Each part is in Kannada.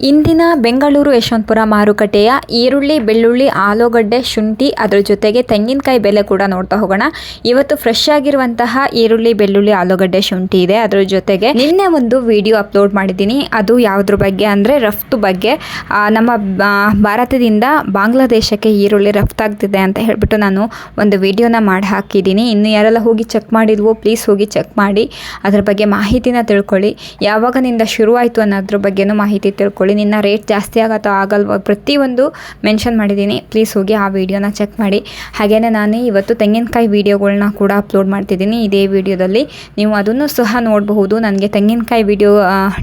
ಇಂದಿನ ಬೆಂಗಳೂರು ಯಶವಂತಪುರ ಮಾರುಕಟ್ಟೆಯ ಈರುಳ್ಳಿ, ಬೆಳ್ಳುಳ್ಳಿ, ಆಲೂಗಡ್ಡೆ, ಶುಂಠಿ ಅದರ ಜೊತೆಗೆ ತೆಂಗಿನಕಾಯಿ ಬೆಲೆ ಕೂಡ ನೋಡ್ತಾ ಹೋಗೋಣ. ಇವತ್ತು ಫ್ರೆಶ್ ಆಗಿರುವಂತಹ ಈರುಳ್ಳಿ, ಬೆಳ್ಳುಳ್ಳಿ, ಆಲೂಗಡ್ಡೆ, ಶುಂಠಿ ಇದೆ. ಅದರ ಜೊತೆಗೆ ನಿನ್ನೆ ಒಂದು ವಿಡಿಯೋ ಅಪ್ಲೋಡ್ ಮಾಡಿದ್ದೀನಿ. ಅದು ಯಾವುದ್ರ ಬಗ್ಗೆ ಅಂದರೆ ರಫ್ತು ಬಗ್ಗೆ. ನಮ್ಮ ಭಾರತದಿಂದ ಬಾಂಗ್ಲಾದೇಶಕ್ಕೆ ಈರುಳ್ಳಿ ರಫ್ತಾಗ್ತಿದೆ ಅಂತ ಹೇಳ್ಬಿಟ್ಟು ನಾನು ಒಂದು ವಿಡಿಯೋನ ಮಾಡಿ ಹಾಕಿದ್ದೀನಿ. ಇನ್ನು ಯಾರೆಲ್ಲ ಹೋಗಿ ಚೆಕ್ ಮಾಡಿದ್ವೋ ಪ್ಲೀಸ್ ಹೋಗಿ ಚೆಕ್ ಮಾಡಿ ಅದರ ಬಗ್ಗೆ ಮಾಹಿತಿನ ತಿಳ್ಕೊಳ್ಳಿ. ಯಾವಾಗನಿಂದ ಶುರುವಾಯಿತು ಅನ್ನೋದ್ರ ಬಗ್ಗೆನೂ ಮಾಹಿತಿ ತಿಳ್ಕೊಳ್ಳಿ. ನಿನ್ನ ರೇಟ್ ಜಾಸ್ತಿ ಆಗತ್ತೋ ಆಗಲ್ವ ಪ್ರತಿಯೊಂದು ಮೆನ್ಷನ್ ಮಾಡಿದ್ದೀನಿ. ಪ್ಲೀಸ್ ಹೋಗಿ ಆ ವಿಡಿಯೋನ ಚೆಕ್ ಮಾಡಿ. ಹಾಗೆಯೇ ನಾನು ಇವತ್ತು ತೆಂಗಿನಕಾಯಿ ವಿಡಿಯೋಗಳನ್ನ ಕೂಡ ಅಪ್ಲೋಡ್ ಮಾಡ್ತಿದ್ದೀನಿ. ಇದೇ ವಿಡಿಯೋದಲ್ಲಿ ನೀವು ಅದನ್ನು ಸಹ ನೋಡಬಹುದು. ನನಗೆ ತೆಂಗಿನಕಾಯಿ ವಿಡಿಯೋ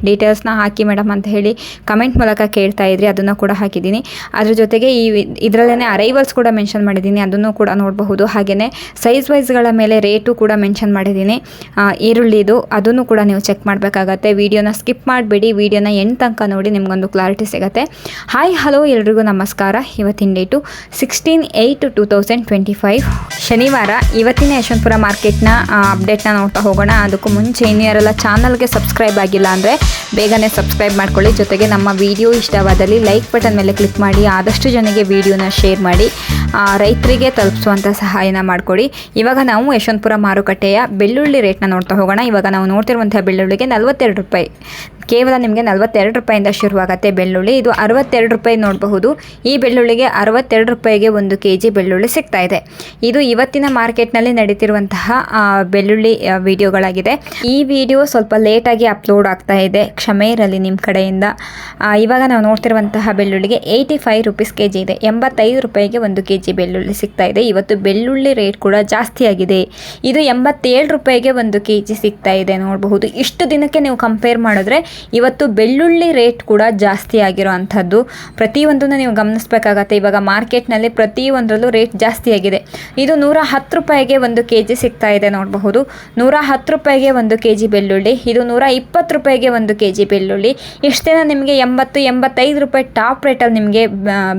ಡೀಟೇಲ್ಸ್ನ ಹಾಕಿ ಮೇಡಮ್ ಅಂತ ಹೇಳಿ ಕಮೆಂಟ್ ಮೂಲಕ ಕೇಳ್ತಾ ಇದ್ರಿ, ಅದನ್ನು ಕೂಡ ಹಾಕಿದ್ದೀನಿ. ಅದ್ರ ಜೊತೆಗೆ ಇದರಲ್ಲೇ ಅರೈವಲ್ಸ್ ಕೂಡ ಮೆನ್ಷನ್ ಮಾಡಿದ್ದೀನಿ, ಅದನ್ನು ಕೂಡ ನೋಡಬಹುದು. ಹಾಗೆಯೇ ಸೈಜ್ ವೈಸ್ಗಳ ಮೇಲೆ ರೇಟು ಕೂಡ ಮೆನ್ಷನ್ ಮಾಡಿದ್ದೀನಿ ಈರುಳ್ಳಿದು, ಅದನ್ನು ಕೂಡ ನೀವು ಚೆಕ್ ಮಾಡಬೇಕಾಗತ್ತೆ. ವಿಡಿಯೋನ ಸ್ಕಿಪ್ ಮಾಡಬೇಡಿ, ವಿಡಿಯೋನ ಎಂಡ್ ತನಕ ನೋಡಿ, ನಿಮ್ಗೊಂದು ಕ್ಲಾರಿಟಿ ಸಿಗುತ್ತೆ. ಹಾಯ್ ಹಲೋ ಎಲ್ರಿಗೂ ನಮಸ್ಕಾರ. ಇವತ್ತಿನ ಡೇಟು 16/8/2025 ಶನಿವಾರ. ಇವತ್ತಿನ ಯಶವಂತಪುರ ಮಾರ್ಕೆಟ್ನ ಅಪ್ಡೇಟ್ನ ನೋಡ್ತಾ ಹೋಗೋಣ. ಅದಕ್ಕೂ ಮುಂಚೆ ಇನ್ನು ಯಾರೆಲ್ಲ ಚಾನಲ್ಗೆ ಸಬ್ಸ್ಕ್ರೈಬ್ ಆಗಿಲ್ಲ ಅಂದರೆ ಬೇಗನೆ ಸಬ್ಸ್ಕ್ರೈಬ್ ಮಾಡ್ಕೊಳ್ಳಿ. ಜೊತೆಗೆ ನಮ್ಮ ವಿಡಿಯೋ ಇಷ್ಟವಾದಲ್ಲಿ ಲೈಕ್ ಬಟನ್ ಮೇಲೆ ಕ್ಲಿಕ್ ಮಾಡಿ, ಆದಷ್ಟು ಜನಕ್ಕೆ ವಿಡಿಯೋನ ಶೇರ್ ಮಾಡಿ, ರೈತರಿಗೆ ತಲುಪಿಸುವಂಥ ಸಹಾಯನ ಮಾಡಿಕೊಡಿ. ಇವಾಗ ನಾವು ಯಶವಂತಪುರ ಮಾರುಕಟ್ಟೆಯ ಬೆಳ್ಳುಳ್ಳಿ ರೇಟ್ನ ನೋಡ್ತಾ ಹೋಗೋಣ. ಇವಾಗ ನಾವು ನೋಡ್ತಿರುವಂಥ ಬೆಳ್ಳುಳ್ಳಿಗೆ 42 ರೂಪಾಯಿ, ಕೇವಲ ನಿಮಗೆ 42 ರೂಪಾಯಿಂದ ಶುರುವಾಗುತ್ತೆ ಬೆಳ್ಳುಳ್ಳಿ. ಇದು 62 ರೂಪಾಯಿ ನೋಡಬಹುದು. ಈ ಬೆಳ್ಳುಳ್ಳಿಗೆ 62 ರೂಪಾಯಿಗೆ 1 kg ಬೆಳ್ಳುಳ್ಳಿ ಸಿಗ್ತಾ ಇದೆ. ಇದು ಇವತ್ತಿನ ಮಾರ್ಕೆಟ್ನಲ್ಲಿ ನಡೀತಿರುವಂತಹ ಬೆಳ್ಳುಳ್ಳಿ ವಿಡಿಯೋಗಳಾಗಿದೆ. ಈ ವಿಡಿಯೋ ಸ್ವಲ್ಪ ಲೇಟಾಗಿ ಅಪ್ಲೋಡ್ ಆಗ್ತಾ ಇದೆ, ಕ್ಷಮೆ ಇರಲಿ ನಿಮ್ಮ ಕಡೆಯಿಂದ. ಇವಾಗ ನಾವು ನೋಡ್ತಿರುವಂತಹ ಬೆಳ್ಳುಳ್ಳಿಗೆ 85 ರುಪೀಸ್ kg ಇದೆ. 85 ರೂಪಾಯಿಗೆ 1 kg ಬೆಳ್ಳುಳ್ಳಿ ಸಿಗ್ತಾ ಇದೆ. ಇವತ್ತು ಬೆಳ್ಳುಳ್ಳಿ ರೇಟ್ ಕೂಡ ಜಾಸ್ತಿ ಆಗಿದೆ. ಇದು 87 ರೂಪಾಯಿಗೆ 1 kg ಸಿಗ್ತಾ ಇದೆ ನೋಡಬಹುದು. ಇಷ್ಟು ದಿನಕ್ಕೆ ನೀವು ಕಂಪೇರ್ ಮಾಡಿದ್ರೆ ಇವತ್ತು ಬೆಳ್ಳುಳ್ಳಿ ರೇಟ್ ಕೂಡ ಜಾಸ್ತಿ ಆಗಿರೋ ಅಂಥದ್ದು ಪ್ರತಿಯೊಂದನ್ನು ನೀವು ಗಮನಿಸಬೇಕಾಗತ್ತೆ. ಇವಾಗ ಮಾರ್ಕೆಟ್ನಲ್ಲಿ ಪ್ರತಿಯೊಂದರಲ್ಲೂ ರೇಟ್ ಜಾಸ್ತಿ ಆಗಿದೆ. ಇದು 110 ರೂಪಾಯಿಗೆ 1 kg ಸಿಗ್ತಾ ಇದೆ ನೋಡಬಹುದು. 110 ರೂಪಾಯಿಗೆ 1 kg ಬೆಳ್ಳುಳ್ಳಿ. ಇದು 120 ರೂಪಾಯಿಗೆ 1 kg ಬೆಳ್ಳುಳ್ಳಿ. ಇಷ್ಟು ದಿನ ನಿಮಗೆ 80-85 ರೂಪಾಯಿ ಟಾಪ್ ರೇಟಲ್ಲಿ ನಿಮಗೆ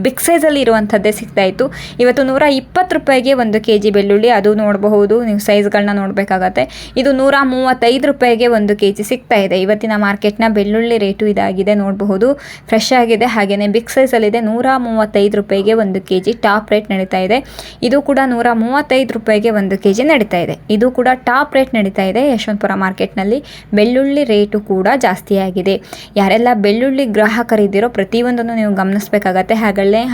ಬಿಗ್ ಸೈಜಲ್ಲಿ ಇರುವಂಥದ್ದೇ ಸಿಗ್ತಾ ಇತ್ತು. ಇವತ್ತು 120 ರೂಪಾಯಿಗೆ 1 kg ಬೆಳ್ಳುಳ್ಳಿ. ಅದು ನೋಡಬಹುದು, ನೀವು ಸೈಜ್ಗಳನ್ನ ನೋಡಬೇಕಾಗತ್ತೆ. ಇದು 135 ರೂಪಾಯಿಗೆ 1 kg ಸಿಗ್ತಾ ಇದೆ. ಇವತ್ತಿನ ಮಾರ್ಕೆಟ್ನ ಬೆಳ್ಳುಳ್ಳಿ ರೇಟು ಇದಾಗಿದೆ ನೋಡಬಹುದು. ಫ್ರೆಶ್ ಆಗಿದೆ. ಹಾಗೆಯೇ ಬಿಗ್ ಸೈಜಲ್ಲಿದೆ. 135 ರೂಪಾಯಿಗೆ 1 kg ಟಾಪ್ ರೇಟ್ ನಡೀತಾ ಇದೆ. ಇದು ಕೂಡ 135 ರೂಪಾಯಿಗೆ 1 kg ನಡೀತಾ ಇದೆ. ಇದು ಕೂಡ ಟಾಪ್ ರೇಟ್ ನಡೀತಾ ಇದೆ ಯಶವಂತಪುರ ಮಾರ್ಕೆಟ್ನಲ್ಲಿ. ಬೆಳ್ಳುಳ್ಳಿ ರೇಟು ಕೂಡ ಜಾಸ್ತಿ ಆಗಿದೆ. ಯಾರೆಲ್ಲ ಬೆಳ್ಳುಳ್ಳಿ ಗ್ರಾಹಕರಿದ್ದೀರೋ ಪ್ರತಿಯೊಂದನ್ನು ನೀವು ಗಮನಿಸಬೇಕಾಗತ್ತೆ.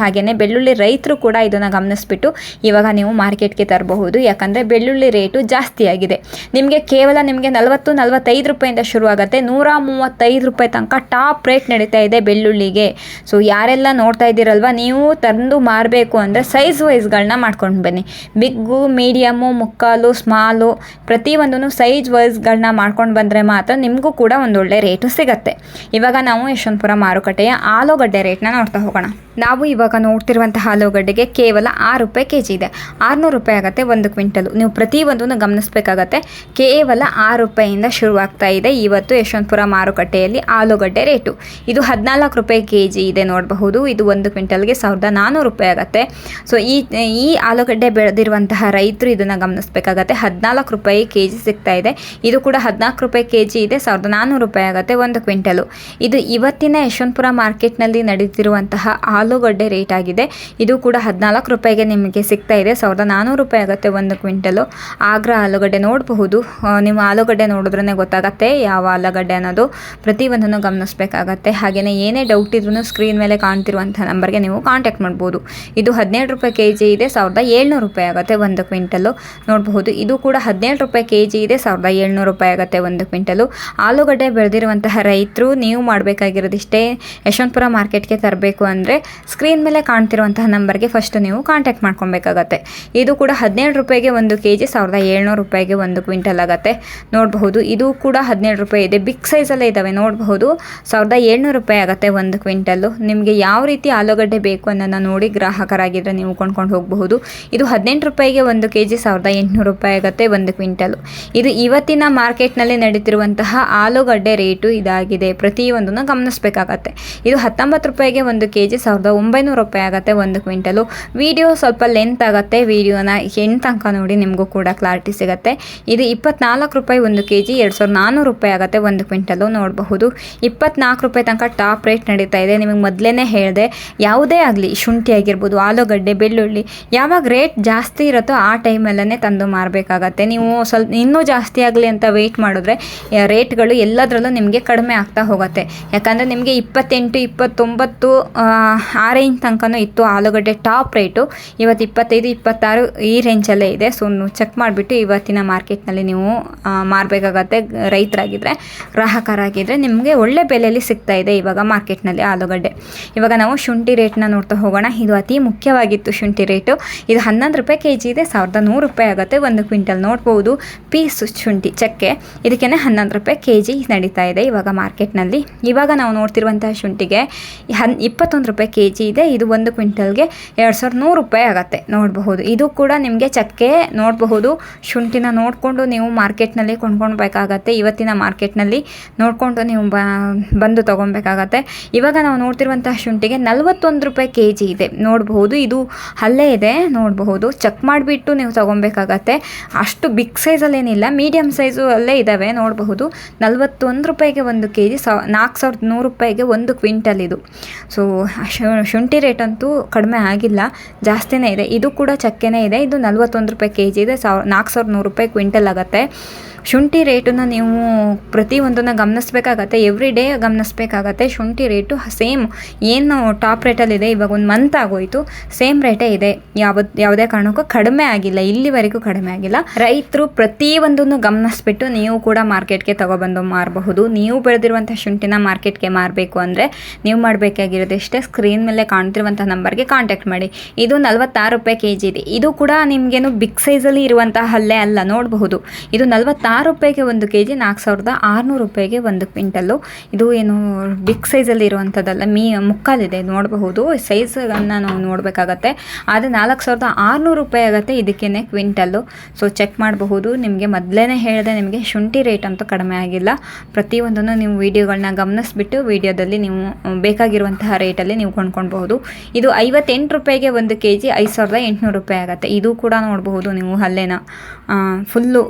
ಹಾಗೆಯೇ ಬೆಳ್ಳುಳ್ಳಿ ರೈತರು ಕೂಡ ಇದನ್ನು ಗಮನಿಸ್ಬಿಟ್ಟು ಇವಾಗ ನೀವು ಮಾರ್ಕೆಟ್ಗೆ ತರಬಹುದು. ಯಾಕಂದರೆ ಬೆಳ್ಳುಳ್ಳಿ ರೇಟು ಜಾಸ್ತಿ ಆಗಿದೆ. ನಿಮಗೆ ಕೇವಲ 40-45 ರೂಪಾಯಿಂದ ಶುರುವಾಗುತ್ತೆ. 135 ರೂಪಾಯಿ ತನಕ ಟಾಪ್ ರೇಟ್ ನಡೀತಾ ಇದೆ ಬೆಳ್ಳುಳ್ಳಿಗೆ. ಸೊ ಯಾರೆಲ್ಲ ನೋಡ್ತಾ ಇದ್ದೀರಲ್ವ, ನೀವು ತಂದು ಮಾರಬೇಕು ಅಂದರೆ ಸೈಜ್ ವೈಸ್ಗಳನ್ನ ಮಾಡ್ಕೊಂಡು ಬನ್ನಿ. ಬಿಗ್ಗು, ಮೀಡಿಯಮ್ಮು, ಮುಕ್ಕಾಲು, ಸ್ಮಾಲು ಪ್ರತಿಯೊಂದೂ ಸೈಜ್ ವೈಸ್ಗಳನ್ನ ಮಾಡ್ಕೊಂಡು ಬಂದರೆ ಮಾತ್ರ ನಿಮಗೂ ಕೂಡ ಒಂದೊಳ್ಳೆ ರೇಟು ಸಿಗುತ್ತೆ. ಇವಾಗ ನಾವು ಯಶವಂತಪುರ ಮಾರುಕಟ್ಟೆಯ ಆಲೂಗಡ್ಡೆ ರೇಟ್ನ ನೋಡ್ತಾ ಹೋಗೋಣ. ನಾವು ಇವಾಗ ನೋಡ್ತಿರುವಂತಹ ಆಲೂಗಡ್ಡೆಗೆ ಕೇವಲ 6 ರೂಪಾಯಿ kg ಇದೆ. 600 ರೂಪಾಯಿ ಆಗುತ್ತೆ 1 ಕ್ವಿಂಟಲು. ನೀವು ಪ್ರತಿಯೊಂದನ್ನು ಗಮನಿಸಬೇಕಾಗತ್ತೆ. ಕೇವಲ 6 ರೂಪಾಯಿಯಿಂದ ಶುರುವಾಗ್ತಾ ಇದೆ ಇವತ್ತು ಯಶವಂತಪುರ ಮಾರುಕಟ್ಟೆಯಲ್ಲಿ ಆಲೂಗಡ್ಡೆ ರೇಟು. ಇದು 14 ರೂಪಾಯಿ kg ಇದೆ ನೋಡಬಹುದು. ಇದು 1 ಕ್ವಿಂಟಲ್ಗೆ 1400 ರೂಪಾಯಿ ಆಗುತ್ತೆ. ಸೊ ಈ ಆಲೂಗಡ್ಡೆ ಬೆಳೆದಿರುವಂತಹ ರೈತರು ಇದನ್ನು ಗಮನಿಸಬೇಕಾಗತ್ತೆ. 14 ರೂಪಾಯಿ kg ಸಿಗ್ತಾ ಇದೆ. ಇದು ಕೂಡ 14 ರೂಪಾಯಿ kg ಇದೆ. 1400 ರೂಪಾಯಿ ಆಗುತ್ತೆ 1 ಕ್ವಿಂಟಲು. ಇದು ಇವತ್ತಿನ ಯಶವಂತಪುರ ಮಾರ್ಕೆಟ್ನಲ್ಲಿ ನಡೀತಿರುವಂತಹ ಆಲೂಗಡ್ಡೆ ರೇಟ್ ಆಗಿದೆ. ಇದು ಕೂಡ 14 ರೂಪಾಯಿಗೆ ನಿಮಗೆ ಸಿಗ್ತಾ ಇದೆ. 1400 ರೂಪಾಯಿ ಆಗುತ್ತೆ 1 ಕ್ವಿಂಟಲು. ಆಗ್ರಾ ಆಲೂಗಡ್ಡೆ ನೋಡಬಹುದು. ನೀವು ಆಲೂಗಡ್ಡೆ ನೋಡಿದ್ರೇ ಗೊತ್ತಾಗುತ್ತೆ ಯಾವ ಆಲೂಗಡ್ಡೆ ಅನ್ನೋದು. ಪ್ರತಿಯೊಂದನ್ನು ಗಮನಿಸಬೇಕಾಗತ್ತೆ. ಹಾಗೆಯೇ ಏನೇ ಡೌಟ್ ಇದ್ರೂ ಸ್ಕ್ರೀನ್ ಮೇಲೆ ಕಾಣ್ತಿರುವಂಥ ನಂಬರ್ಗೆ ನೀವು ಕಾಂಟ್ಯಾಕ್ಟ್ ಮಾಡ್ಬೋದು. ಇದು 17 ರೂಪಾಯಿ kg ಇದೆ. 1700 ರೂಪಾಯಿ ಆಗುತ್ತೆ 1 ಕ್ವಿಂಟಲು ನೋಡಬಹುದು. ಇದು ಕೂಡ 17 ರೂಪಾಯಿ kg ಇದೆ. 1700 ರೂಪಾಯಿ ಆಗುತ್ತೆ 1 ಕ್ವಿಂಟಲು. ಆಲೂಗಡ್ಡೆ ಬೆಳೆದಿರುವಂತಹ ರೈತರು ನೀವು ಮಾಡಬೇಕಾಗಿರೋದಿಷ್ಟೇ, ಯಶವಂತಪುರ ಮಾರ್ಕೆಟ್ಗೆ ತರಬೇಕು ಅಂದರೆ ಸ್ಕ್ರೀನ್ ಮೇಲೆ ಕಾಣ್ತಿರುವಂತಹ ನಂಬರ್ಗೆ ಫಸ್ಟ್ ನೀವು ಕಾಂಟ್ಯಾಕ್ಟ್ ಮಾಡ್ಕೊಬೇಕಾಗತ್ತೆ. ಇದು ಕೂಡ 17 ರೂಪಾಯಿಗೆ 1 kg. 1700 ರೂಪಾಯಿಗೆ 1 ಕ್ವಿಂಟಲ್ ಆಗುತ್ತೆ ನೋಡಬಹುದು. ಇದು ಕೂಡ 17 ರೂಪಾಯಿ ಇದೆ. ಬಿಗ್ ಸೈಜಲ್ಲೇ ಇದ್ದಾವೆ ನೋಡಬಹುದು. 1700 ರೂಪಾಯಿ ಆಗುತ್ತೆ 1 ಕ್ವಿಂಟಲ್ಲು. ನಿಮಗೆ ಯಾವ ರೀತಿ ಆಲೂಗಡ್ಡೆ ಬೇಕು ಅನ್ನೋದನ್ನು ನೋಡಿ ಗ್ರಾಹಕರಾಗಿದ್ದರೆ ನೀವು ಕೊಂಡ್ಕೊಂಡು ಹೋಗಬಹುದು. ಇದು 18 ರೂಪಾಯಿಗೆ 1 kg. 1800 ರೂಪಾಯಿ ಆಗುತ್ತೆ 1 ಕ್ವಿಂಟಲು. ಇದು ಇವತ್ತಿನ ಮಾರ್ಕೆಟ್ನಲ್ಲಿ ನಡೀತಿರುವಂತಹ ಆಲೂಗಡ್ಡೆ ರೇಟು ಇದಾಗಿದೆ. ಪ್ರತಿಯೊಂದನ್ನು ಗಮನಿಸಬೇಕಾಗತ್ತೆ. ಇದು 19 ರೂಪಾಯಿಗೆ 1 kg. 2,900 ರೂಪಾಯಿ ಆಗುತ್ತೆ ಒಂದು ಕ್ವಿಂಟಲು. ವಿಡಿಯೋ ಸ್ವಲ್ಪ ಲೆಂತ್ ಆಗುತ್ತೆ, ವಿಡಿಯೋನ ಎಂಡ್ ತನಕ ನೋಡಿ, ನಿಮಗೂ ಕೂಡ ಕ್ಲಾರಿಟಿ ಸಿಗುತ್ತೆ. ಇದು 24 ರೂಪಾಯಿ ಒಂದು kg, 2,400 ರೂಪಾಯಿ ಆಗುತ್ತೆ ಒಂದು ಕ್ವಿಂಟಲು. ನೋಡಬಹುದು 24 ರೂಪಾಯಿ ತನಕ ಟಾಪ್ ರೇಟ್ ನಡೀತಾ ಇದೆ. ನಿಮಗೆ ಮೊದಲೇ ಹೇಳಿದೆ, ಯಾವುದೇ ಆಗಲಿ ಶುಂಠಿ ಆಗಿರ್ಬೋದು, ಆಲೂಗಡ್ಡೆ, ಬೆಳ್ಳುಳ್ಳಿ, ಯಾವಾಗ ರೇಟ್ ಜಾಸ್ತಿ ಇರುತ್ತೋ ಆ ಟೈಮಲ್ಲೇ ತಂದು ಮಾರಬೇಕಾಗತ್ತೆ. ನೀವು ಸ್ವಲ್ಪ ಇನ್ನೂ ಜಾಸ್ತಿ ಆಗಲಿ ಅಂತ ವೆಯ್ಟ್ ಮಾಡಿದ್ರೆ ರೇಟ್ಗಳು ಎಲ್ಲದರಲ್ಲೂ ನಿಮಗೆ ಕಡಿಮೆ ಆಗ್ತಾ ಹೋಗುತ್ತೆ. ಯಾಕಂದರೆ ನಿಮಗೆ 28, 29 ಆ ರೇಂಜ್ ತನಕನೂ ಇತ್ತು ಆಲೂಗಡ್ಡೆ ಟಾಪ್ ರೇಟು. ಇವತ್ತು 25, 26 ಈ ರೇಂಜಲ್ಲೇ ಇದೆ. ಸೊ ಚೆಕ್ ಮಾಡಿಬಿಟ್ಟು ಇವತ್ತಿನ ಮಾರ್ಕೆಟ್ನಲ್ಲಿ ನೀವು ಮಾರಬೇಕಾಗತ್ತೆ. ರೈತರಾಗಿದ್ದರೆ, ಗ್ರಾಹಕರಾಗಿದ್ದರೆ ನಿಮಗೆ ಒಳ್ಳೆ ಬೆಲೆಯಲ್ಲಿ ಸಿಗ್ತಾ ಇದೆ ಇವಾಗ ಮಾರ್ಕೆಟ್ನಲ್ಲಿ ಆಲೂಗಡ್ಡೆ. ಇವಾಗ ನಾವು ಶುಂಠಿ ರೇಟ್ನ ನೋಡ್ತಾ ಹೋಗೋಣ. ಇದು ಅತಿ ಮುಖ್ಯವಾಗಿತ್ತು ಶುಂಠಿ ರೇಟು. ಇದು 11 ರೂಪಾಯಿ kg ಇದೆ, 1,100 ರೂಪಾಯಿ ಆಗುತ್ತೆ ಒಂದು ಕ್ವಿಂಟಲ್. ನೋಡ್ಬೋದು ಪೀಸ್ ಶುಂಠಿ ಚಕ್ಕೆ, ಇದಕ್ಕೆ 11 ರೂಪಾಯಿ kg ನಡೀತಾ ಇದೆ ಇವಾಗ ಮಾರ್ಕೆಟ್ನಲ್ಲಿ. ಇವಾಗ ನಾವು ನೋಡ್ತಿರುವಂತಹ ಶುಂಠಿಗೆ 21 ರೂಪಾಯಿ kg ಇದೆ. ಇದು ಒಂದು ಕ್ವಿಂಟಲ್ಗೆ 2,100 ರೂಪಾಯಿ ಆಗುತ್ತೆ. ನೋಡಬಹುದು ಇದು ಕೂಡ ನಿಮಗೆ ಚಕ್ಕೆ ನೋಡಬಹುದು. ಶುಂಠಿನ ನೋಡಿಕೊಂಡು ನೀವು ಮಾರ್ಕೆಟ್ನಲ್ಲಿ ಕೊಂಡ್ಕೊಳ್ಬೇಕಾಗತ್ತೆ. ಇವತ್ತಿನ ಮಾರ್ಕೆಟ್ನಲ್ಲಿ ನೋಡಿಕೊಂಡು ನೀವು ಬಂದು ತೊಗೊಬೇಕಾಗತ್ತೆ. ಇವಾಗ ನಾವು ನೋಡ್ತಿರುವಂತಹ ಶುಂಠಿಗೆ 41 ರೂಪಾಯಿ kg ಇದೆ. ನೋಡಬಹುದು ಇದು ಅಲ್ಲೇ ಇದೆ, ನೋಡಬಹುದು. ಚೆಕ್ ಮಾಡಿಬಿಟ್ಟು ನೀವು ತೊಗೊಬೇಕಾಗತ್ತೆ. ಅಷ್ಟು ಬಿಗ್ ಸೈಜಲ್ಲೇನಿಲ್ಲ, ಮೀಡಿಯಮ್ ಸೈಜು ಅಲ್ಲೇ ಇದ್ದಾವೆ. ನೋಡಬಹುದು 41 ರೂಪಾಯಿಗೆ ಒಂದು kg, 4,100 ರೂಪಾಯಿಗೆ ಒಂದು ಕ್ವಿಂಟಲ್ ಇದು. ಸೊ ಶುಂಠಿ ರೇಟ್ ಅಂತೂ ಕಡಿಮೆ ಆಗಿಲ್ಲ, ಜಾಸ್ತಿನೇ ಇದೆ. ಇದು ಕೂಡ ಚಕ್ಕೆನೇ ಇದೆ. ಇದು 41 ರೂಪಾಯಿ kg ಇದೆ, 4,100 ರೂಪಾಯಿ ಕ್ವಿಂಟಲ್ ಆಗುತ್ತೆ. ಶುಂಠಿ ರೇಟನ್ನು ನೀವು ಪ್ರತಿಯೊಂದನ್ನು ಗಮನಿಸಬೇಕಾಗತ್ತೆ, ಎವ್ರಿ ಡೇ ಗಮನಿಸಬೇಕಾಗತ್ತೆ. ಶುಂಠಿ ರೇಟು ಸೇಮ್ ಏನು ಟಾಪ್ ರೇಟಲ್ಲಿದೆ, ಇವಾಗ ಒಂದು ಮಂತ್ ಆಗೋಯಿತು, ಸೇಮ್ ರೇಟೇ ಇದೆ. ಯಾವುದೇ ಕಾರಣಕ್ಕೂ ಕಡಿಮೆ ಆಗಿಲ್ಲ, ಇಲ್ಲಿವರೆಗೂ ಕಡಿಮೆ ಆಗಿಲ್ಲ. ರೈತರು ಪ್ರತಿಯೊಂದನ್ನು ಗಮನಿಸ್ಬಿಟ್ಟು ನೀವು ಕೂಡ ಮಾರ್ಕೆಟ್ಗೆ ತಗೊಬಂದು ಮಾರಬಹುದು. ನೀವು ಬೆಳೆದಿರುವಂಥ ಶುಂಠಿನ ಮಾರ್ಕೆಟ್ಗೆ ಮಾರಬೇಕು ಅಂದರೆ ನೀವು ಮಾಡಬೇಕಾಗಿರೋದು ಇಷ್ಟೇ, ಸ್ಕ್ರೀನ್ ಮೇಲೆ ಕಾಣ್ತಿರುವಂಥ ನಂಬರ್ಗೆ ಕಾಂಟ್ಯಾಕ್ಟ್ ಮಾಡಿ. ಇದು 46 ರೂಪಾಯಿ kg ಇದೆ. ಇದು ಕೂಡ ನಿಮಗೇನು ಬಿಗ್ ಸೈಜಲ್ಲಿ ಇರುವಂಥ ಹಲ್ಲೆ ಅಲ್ಲ. ನೋಡಬಹುದು ಇದು 46 ರೂಪಾಯಿಗೆ ಒಂದು kg, 4,600 ರೂಪಾಯಿಗೆ ಒಂದು ಕ್ವಿಂಟಲ್ಲು. ಇದು ಏನು ಬಿಗ್ ಸೈಜಲ್ಲಿ ಇರುವಂಥದ್ದಲ್ಲ, ಮುಕ್ಕಾಲಿದೆ. ನೋಡಬಹುದು ಸೈಜನ್ನು ನಾವು ನೋಡಬೇಕಾಗತ್ತೆ. ಆದರೆ 4,600 ರೂಪಾಯಿ ಆಗುತ್ತೆ ಇದಕ್ಕೇನೆ ಕ್ವಿಂಟಲ್ಲು. ಸೊ ಚೆಕ್ ಮಾಡಬಹುದು. ನಿಮಗೆ ಮೊದಲೇ ಹೇಳಿದೆ, ನಿಮಗೆ ಶುಂಠಿ ರೇಟ್ ಅಂತೂ ಕಡಿಮೆ ಆಗಿಲ್ಲ. ಪ್ರತಿಯೊಂದನ್ನು ನೀವು ವಿಡಿಯೋಗಳನ್ನ ಗಮನಿಸ್ಬಿಟ್ಟು ವಿಡಿಯೋದಲ್ಲಿ ನೀವು ಬೇಕಾಗಿರುವಂತಹ ರೇಟಲ್ಲಿ ನೀವು ಕೊಂಡ್ಕೊಳ್ಬಹುದು. ಇದು 58 ರೂಪಾಯಿಗೆ ಒಂದು kg, 5,800 ರೂಪಾಯಿ ಆಗುತ್ತೆ. ಇದು ಕೂಡ ನೋಡಬಹುದು ನೀವು ಹಲ್ಲೆನ ಫುಲ್ಲು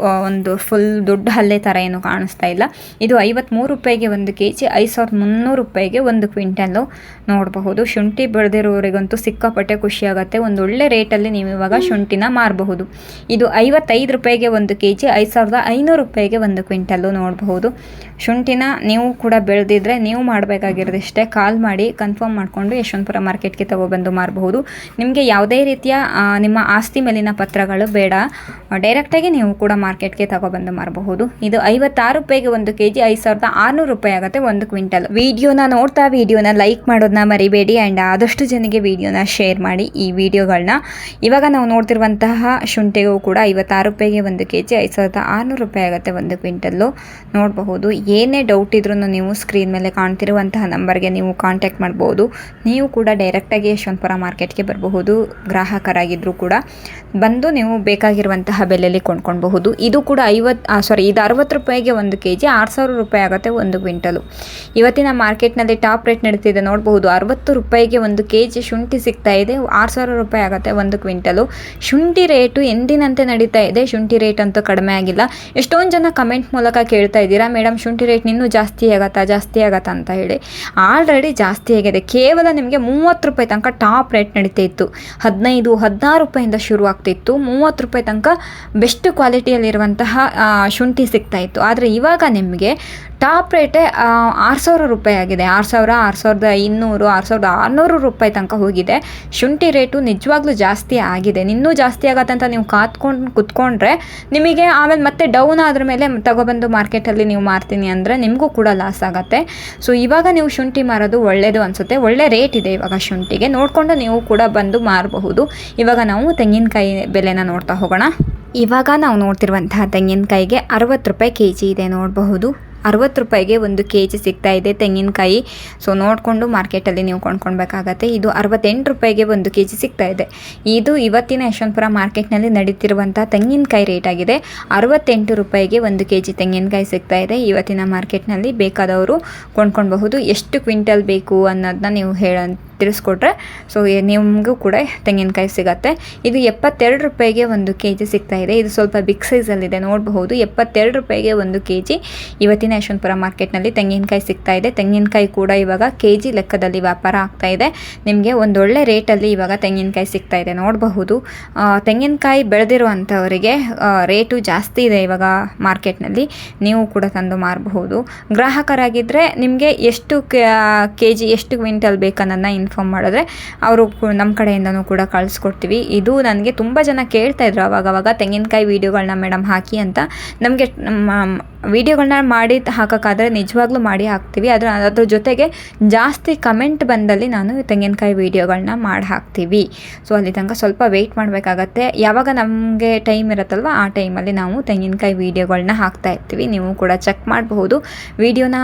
ಫುಲ್ ದೊಡ್ಡ ಹಲ್ಲೆ ಥರ ಏನು ಕಾಣಿಸ್ತಾ ಇಲ್ಲ. ಇದು 53 ರೂಪಾಯಿಗೆ ಒಂದು kg, 5,300 ರೂಪಾಯಿಗೆ ಒಂದು ಕ್ವಿಂಟಲ್ಲು. ನೋಡಬಹುದು ಶುಂಠಿ ಬೆಳೆದಿರೋರಿಗಂತೂ ಸಿಕ್ಕಾಪಟ್ಟೆ ಖುಷಿಯಾಗುತ್ತೆ. ಒಂದು ಒಳ್ಳೆ ರೇಟಲ್ಲಿ ನೀವು ಇವಾಗ ಶುಂಠಿನ ಮಾರಬಹುದು. ಇದು 55 ರೂಪಾಯಿಗೆ ಒಂದು kg, 5,500 ರೂಪಾಯಿಗೆ ಒಂದು ಕ್ವಿಂಟಲ್ಲು. ನೋಡಬಹುದು ಶುಂಠಿನ ನೀವು ಕೂಡ ಬೆಳೆದಿದ್ರೆ ನೀವು ಮಾಡಬೇಕಾಗಿರೋದಿಷ್ಟೇ, ಕಾಲ್ ಮಾಡಿ ಕನ್ಫರ್ಮ್ ಮಾಡಿಕೊಂಡು ಯಶವಂತಪುರ ಮಾರ್ಕೆಟ್ಗೆ ತಗೊಬಂದು ಮಾರಬಹುದು. ನಿಮಗೆ ಯಾವುದೇ ರೀತಿಯ ನಿಮ್ಮ ಆಸ್ತಿ ಮೇಲಿನ ಪತ್ರಗಳು ಬೇಡ, ಡೈರೆಕ್ಟಾಗಿ ನೀವು ಕೂಡ ಮಾರ್ಕೆಟ್ಗೆ ತಗೊಬಂದು ಮಾರಬಹುದು. ಇದು 56 ರೂಪಾಯಿಗೆ ಒಂದು kg, 5,600 ರೂಪಾಯಿ ಆಗುತ್ತೆ ಒಂದು ಕ್ವಿಂಟಲ್. ವಿಡಿಯೋನ ನೋಡ್ತಾ ವಿಡಿಯೋನ ಲೈಕ್ ಮಾಡೋದನ್ನ ಮರಿಬೇಡಿ ಆ್ಯಂಡ್ ಆದಷ್ಟು ಜನಕ್ಕೆ ವಿಡಿಯೋನ ಶೇರ್ ಮಾಡಿ ಈ ವಿಡಿಯೋಗಳನ್ನ. ಇವಾಗ ನಾವು ನೋಡ್ತಿರುವಂತಹ ಶುಂಠಿಗೂ ಕೂಡ 56 ರೂಪಾಯಿಗೆ ಒಂದು kg, 5,600 ರೂಪಾಯಿ ಆಗುತ್ತೆ ಒಂದು ಕ್ವಿಂಟಲ್ಲು. ನೋಡಬಹುದು ಏನೇ ಡೌಟ್ ಇದ್ರೂ ನೀವು ಸ್ಕ್ರೀನ್ ಮೇಲೆ ಕಾಣ್ತಿರುವಂತಹ ನಂಬರ್ಗೆ ನೀವು ಕಾಂಟ್ಯಾಕ್ಟ್ ಮಾಡ್ಬೋದು. ನೀವು ಕೂಡ ಡೈರೆಕ್ಟಾಗಿ ಯಶವಂತಪುರ ಮಾರ್ಕೆಟ್ಗೆ ಬರಬಹುದು. ಗ್ರಾಹಕರಾಗಿದ್ದರೂ ಕೂಡ ಬಂದು ನೀವು ಬೇಕಾಗಿರುವಂತಹ ಬೆಲೆಯಲ್ಲಿ ಕೊಂಡ್ಕೊಳ್ಬಹುದು. ಇದು ಕೂಡ ಇದು 60 ರೂಪಾಯಿಗೆ ಒಂದು kg, 6,000 ರೂಪಾಯಿ ಆಗುತ್ತೆ ಒಂದು ಕ್ವಿಂಟಲು. ಇವತ್ತಿನ ಮಾರ್ಕೆಟ್ನಲ್ಲಿ ಟಾಪ್ ರೇಟ್ ನಡೀತಿದೆ. ನೋಡಬಹುದು 60 ರೂಪಾಯಿಗೆ ಒಂದು kg ಶುಂಠಿ ಸಿಗ್ತಾ ಇದೆ, 6,000 ರೂಪಾಯಿ ಆಗುತ್ತೆ ಒಂದು ಕ್ವಿಂಟಲು. ಶುಂಠಿ ರೇಟು ಎಂದಿನಂತೆ ನಡೀತಾ ಇದೆ, ಶುಂಠಿ ರೇಟ್ ಅಂತೂ ಕಡಿಮೆ ಆಗಿಲ್ಲ. ಎಷ್ಟೊಂದು ಜನ ಕಮೆಂಟ್ ಮೂಲಕ ಕೇಳ್ತಾ ಇದ್ದೀರಾ, ಮೇಡಮ್ ಶುಂಠಿ ರೇಟ್ ಇನ್ನೂ ಜಾಸ್ತಿ ಆಗತ್ತಾ ಅಂತ ಹೇಳಿ. ಆಲ್ರೆಡಿ ಜಾಸ್ತಿ ಆಗಿದೆ. ಕೇವಲ ನಿಮಗೆ 30 ರೂಪಾಯಿ ತನಕ ಟಾಪ್ ರೇಟ್ ನಡೀತಾ ಇತ್ತು. 15, 16 ರೂಪಾಯಿಂದ ಶುರು ಆಗ್ತಿತ್ತು. 30 ರೂಪಾಯಿ ತನಕ ಬೆಸ್ಟ್ ಕ್ವಾಲಿಟಿಯಲ್ಲಿರುವಂತಹ ಶುಂಠಿ ಸಿಗ್ತಾ ಇತ್ತು. ಆದರೆ ಇವಾಗ ನಿಮಗೆ ಟಾಪ್ ರೇಟೇ 6,000 ರೂಪಾಯಿ ಆಗಿದೆ. 6,000, 6,500, 6,600 ರೂಪಾಯಿ ತನಕ ಹೋಗಿದೆ. ಶುಂಠಿ ರೇಟು ನಿಜವಾಗ್ಲೂ ಜಾಸ್ತಿ ಆಗಿದೆ. ಇನ್ನೂ ಜಾಸ್ತಿ ಆಗತ್ತೆ ಅಂತ ನೀವು ಕುತ್ಕೊಂಡ್ರೆ ನಿಮಗೆ ಆಮೇಲೆ ಮತ್ತೆ ಡೌನ್ ಆದ್ರ ಮೇಲೆ ತಗೊಬಂದು ಮಾರ್ಕೆಟಲ್ಲಿ ನೀವು ಮಾರ್ತೀನಿ ಅಂದರೆ ನಿಮಗೂ ಕೂಡ ಲಾಸ್ ಆಗುತ್ತೆ. ಸೊ ಇವಾಗ ನೀವು ಶುಂಠಿ ಮಾರೋದು ಒಳ್ಳೆಯದು ಅನಿಸುತ್ತೆ. ಒಳ್ಳೆ ರೇಟ್ ಇದೆ ಇವಾಗ ಶುಂಠಿಗೆ, ನೋಡಿಕೊಂಡು ನೀವು ಕೂಡ ಬಂದು ಮಾರಬಹುದು. ಇವಾಗ ನಾವು ತೆಂಗಿನಕಾಯಿ ಬೆಲೆನ ನೋಡ್ತಾ ಹೋಗೋಣ. ಇವಾಗ ನಾವು ನೋಡ್ತಿರುವಂತಹ ತೆಂಗಿನಕಾಯಿಗೆ 60 ರೂಪಾಯಿ kg ಇದೆ. ನೋಡಬಹುದು 60 ರೂಪಾಯಿಗೆ ಒಂದು kg ಸಿಗ್ತಾ ಇದೆ ತೆಂಗಿನಕಾಯಿ. ಸೊ ನೋಡಿಕೊಂಡು ಮಾರ್ಕೆಟಲ್ಲಿ ನೀವು ಕೊಂಡ್ಕೊಳ್ಬೇಕಾಗತ್ತೆ. ಇದು 68 ರೂಪಾಯಿಗೆ ಒಂದು kg ಸಿಗ್ತಾ ಇದೆ. ಇದು ಇವತ್ತಿನ ಯಶವಂತಪುರ ಮಾರ್ಕೆಟ್ನಲ್ಲಿ ನಡೀತಿರುವಂಥ ತೆಂಗಿನಕಾಯಿ ರೇಟ್ ಆಗಿದೆ. 68 ರೂಪಾಯಿಗೆ ಒಂದು kg ತೆಂಗಿನಕಾಯಿ ಸಿಗ್ತಾ ಇದೆ ಇವತ್ತಿನ ಮಾರ್ಕೆಟ್ನಲ್ಲಿ. ಬೇಕಾದವರು ಕೊಂಡ್ಕೊಳ್ಬಹುದು. ಎಷ್ಟು ಕ್ವಿಂಟಲ್ ಬೇಕು ಅನ್ನೋದನ್ನ ನೀವು ತಿಳಿಸ್ಕೊಟ್ರೆ ಸೊ ನಿಮಗೂ ಕೂಡ ತೆಂಗಿನಕಾಯಿ ಸಿಗುತ್ತೆ. ಇದು 72 ರೂಪಾಯಿಗೆ 1 kg ಸಿಗ್ತಾ ಇದೆ. ಇದು ಸ್ವಲ್ಪ ಬಿಗ್ ಸೈಜಲ್ಲಿದೆ, ನೋಡಬಹುದು. 72 ರೂಪಾಯಿಗೆ 1 kg ಇವತ್ತಿನ ಯಶವಂತಪುರ ಮಾರ್ಕೆಟ್ನಲ್ಲಿ ತೆಂಗಿನಕಾಯಿ ಸಿಗ್ತಾ ಇದೆ. ತೆಂಗಿನಕಾಯಿ ಕೂಡ ಇವಾಗ kg ಲೆಕ್ಕದಲ್ಲಿ ವ್ಯಾಪಾರ ಆಗ್ತಾ ಇದೆ. ನಿಮಗೆ ಒಂದೊಳ್ಳೆ ರೇಟಲ್ಲಿ ಇವಾಗ ತೆಂಗಿನಕಾಯಿ ಸಿಗ್ತಾ ಇದೆ, ನೋಡಬಹುದು. ತೆಂಗಿನಕಾಯಿ ಬೆಳೆದಿರುವಂಥವರಿಗೆ ರೇಟು ಜಾಸ್ತಿ ಇದೆ ಇವಾಗ ಮಾರ್ಕೆಟ್ನಲ್ಲಿ. ನೀವು ಕೂಡ ತಂದು ಮಾರಬಹುದು. ಗ್ರಾಹಕರಾಗಿದ್ದರೆ ನಿಮಗೆ ಎಷ್ಟು kg ಎಷ್ಟು ಕ್ವಿಂಟಲ್ ಬೇಕನ್ನೋದನ್ನ ಇನ್ಫಾರ್ಮ್ ಮಾಡಿದ್ರೆ ಅವರು ನಮ್ಮ ಕಡೆಯಿಂದನೂ ಕೂಡ ಕಳಿಸ್ಕೊಡ್ತೀವಿ. ಇದು ನನಗೆ ತುಂಬ ಜನ ಕೇಳ್ತಾ ಇದ್ರು ಅವಾಗವಾಗ ತೆಂಗಿನಕಾಯಿ ವೀಡಿಯೋಗಳನ್ನ ಮೇಡಮ್ ಹಾಕಿ ಅಂತ. ನಮಗೆ ವೀಡಿಯೋಗಳನ್ನ ಮಾಡಿ ಹಾಕೋಕ್ಕಾದರೆ ನಿಜವಾಗ್ಲೂ ಮಾಡಿ ಹಾಕ್ತೀವಿ. ಅದ್ರ ಜೊತೆಗೆ ಜಾಸ್ತಿ ಕಮೆಂಟ್ ಬಂದಲ್ಲಿ ನಾನು ತೆಂಗಿನಕಾಯಿ ವೀಡಿಯೋಗಳನ್ನ ಮಾಡಿ ಹಾಕ್ತೀವಿ. ಸೊ ಅಲ್ಲಿ ತನಕ ಸ್ವಲ್ಪ ವೆಯ್ಟ್ ಮಾಡಬೇಕಾಗತ್ತೆ. ಯಾವಾಗ ನಮಗೆ ಟೈಮ್ ಇರುತ್ತಲ್ವ ಆ ಟೈಮಲ್ಲಿ ನಾವು ತೆಂಗಿನಕಾಯಿ ವೀಡಿಯೋಗಳನ್ನ ಹಾಕ್ತಾ ಇರ್ತೀವಿ. ನೀವು ಕೂಡ ಚೆಕ್ ಮಾಡಬಹುದು, ವೀಡಿಯೋನ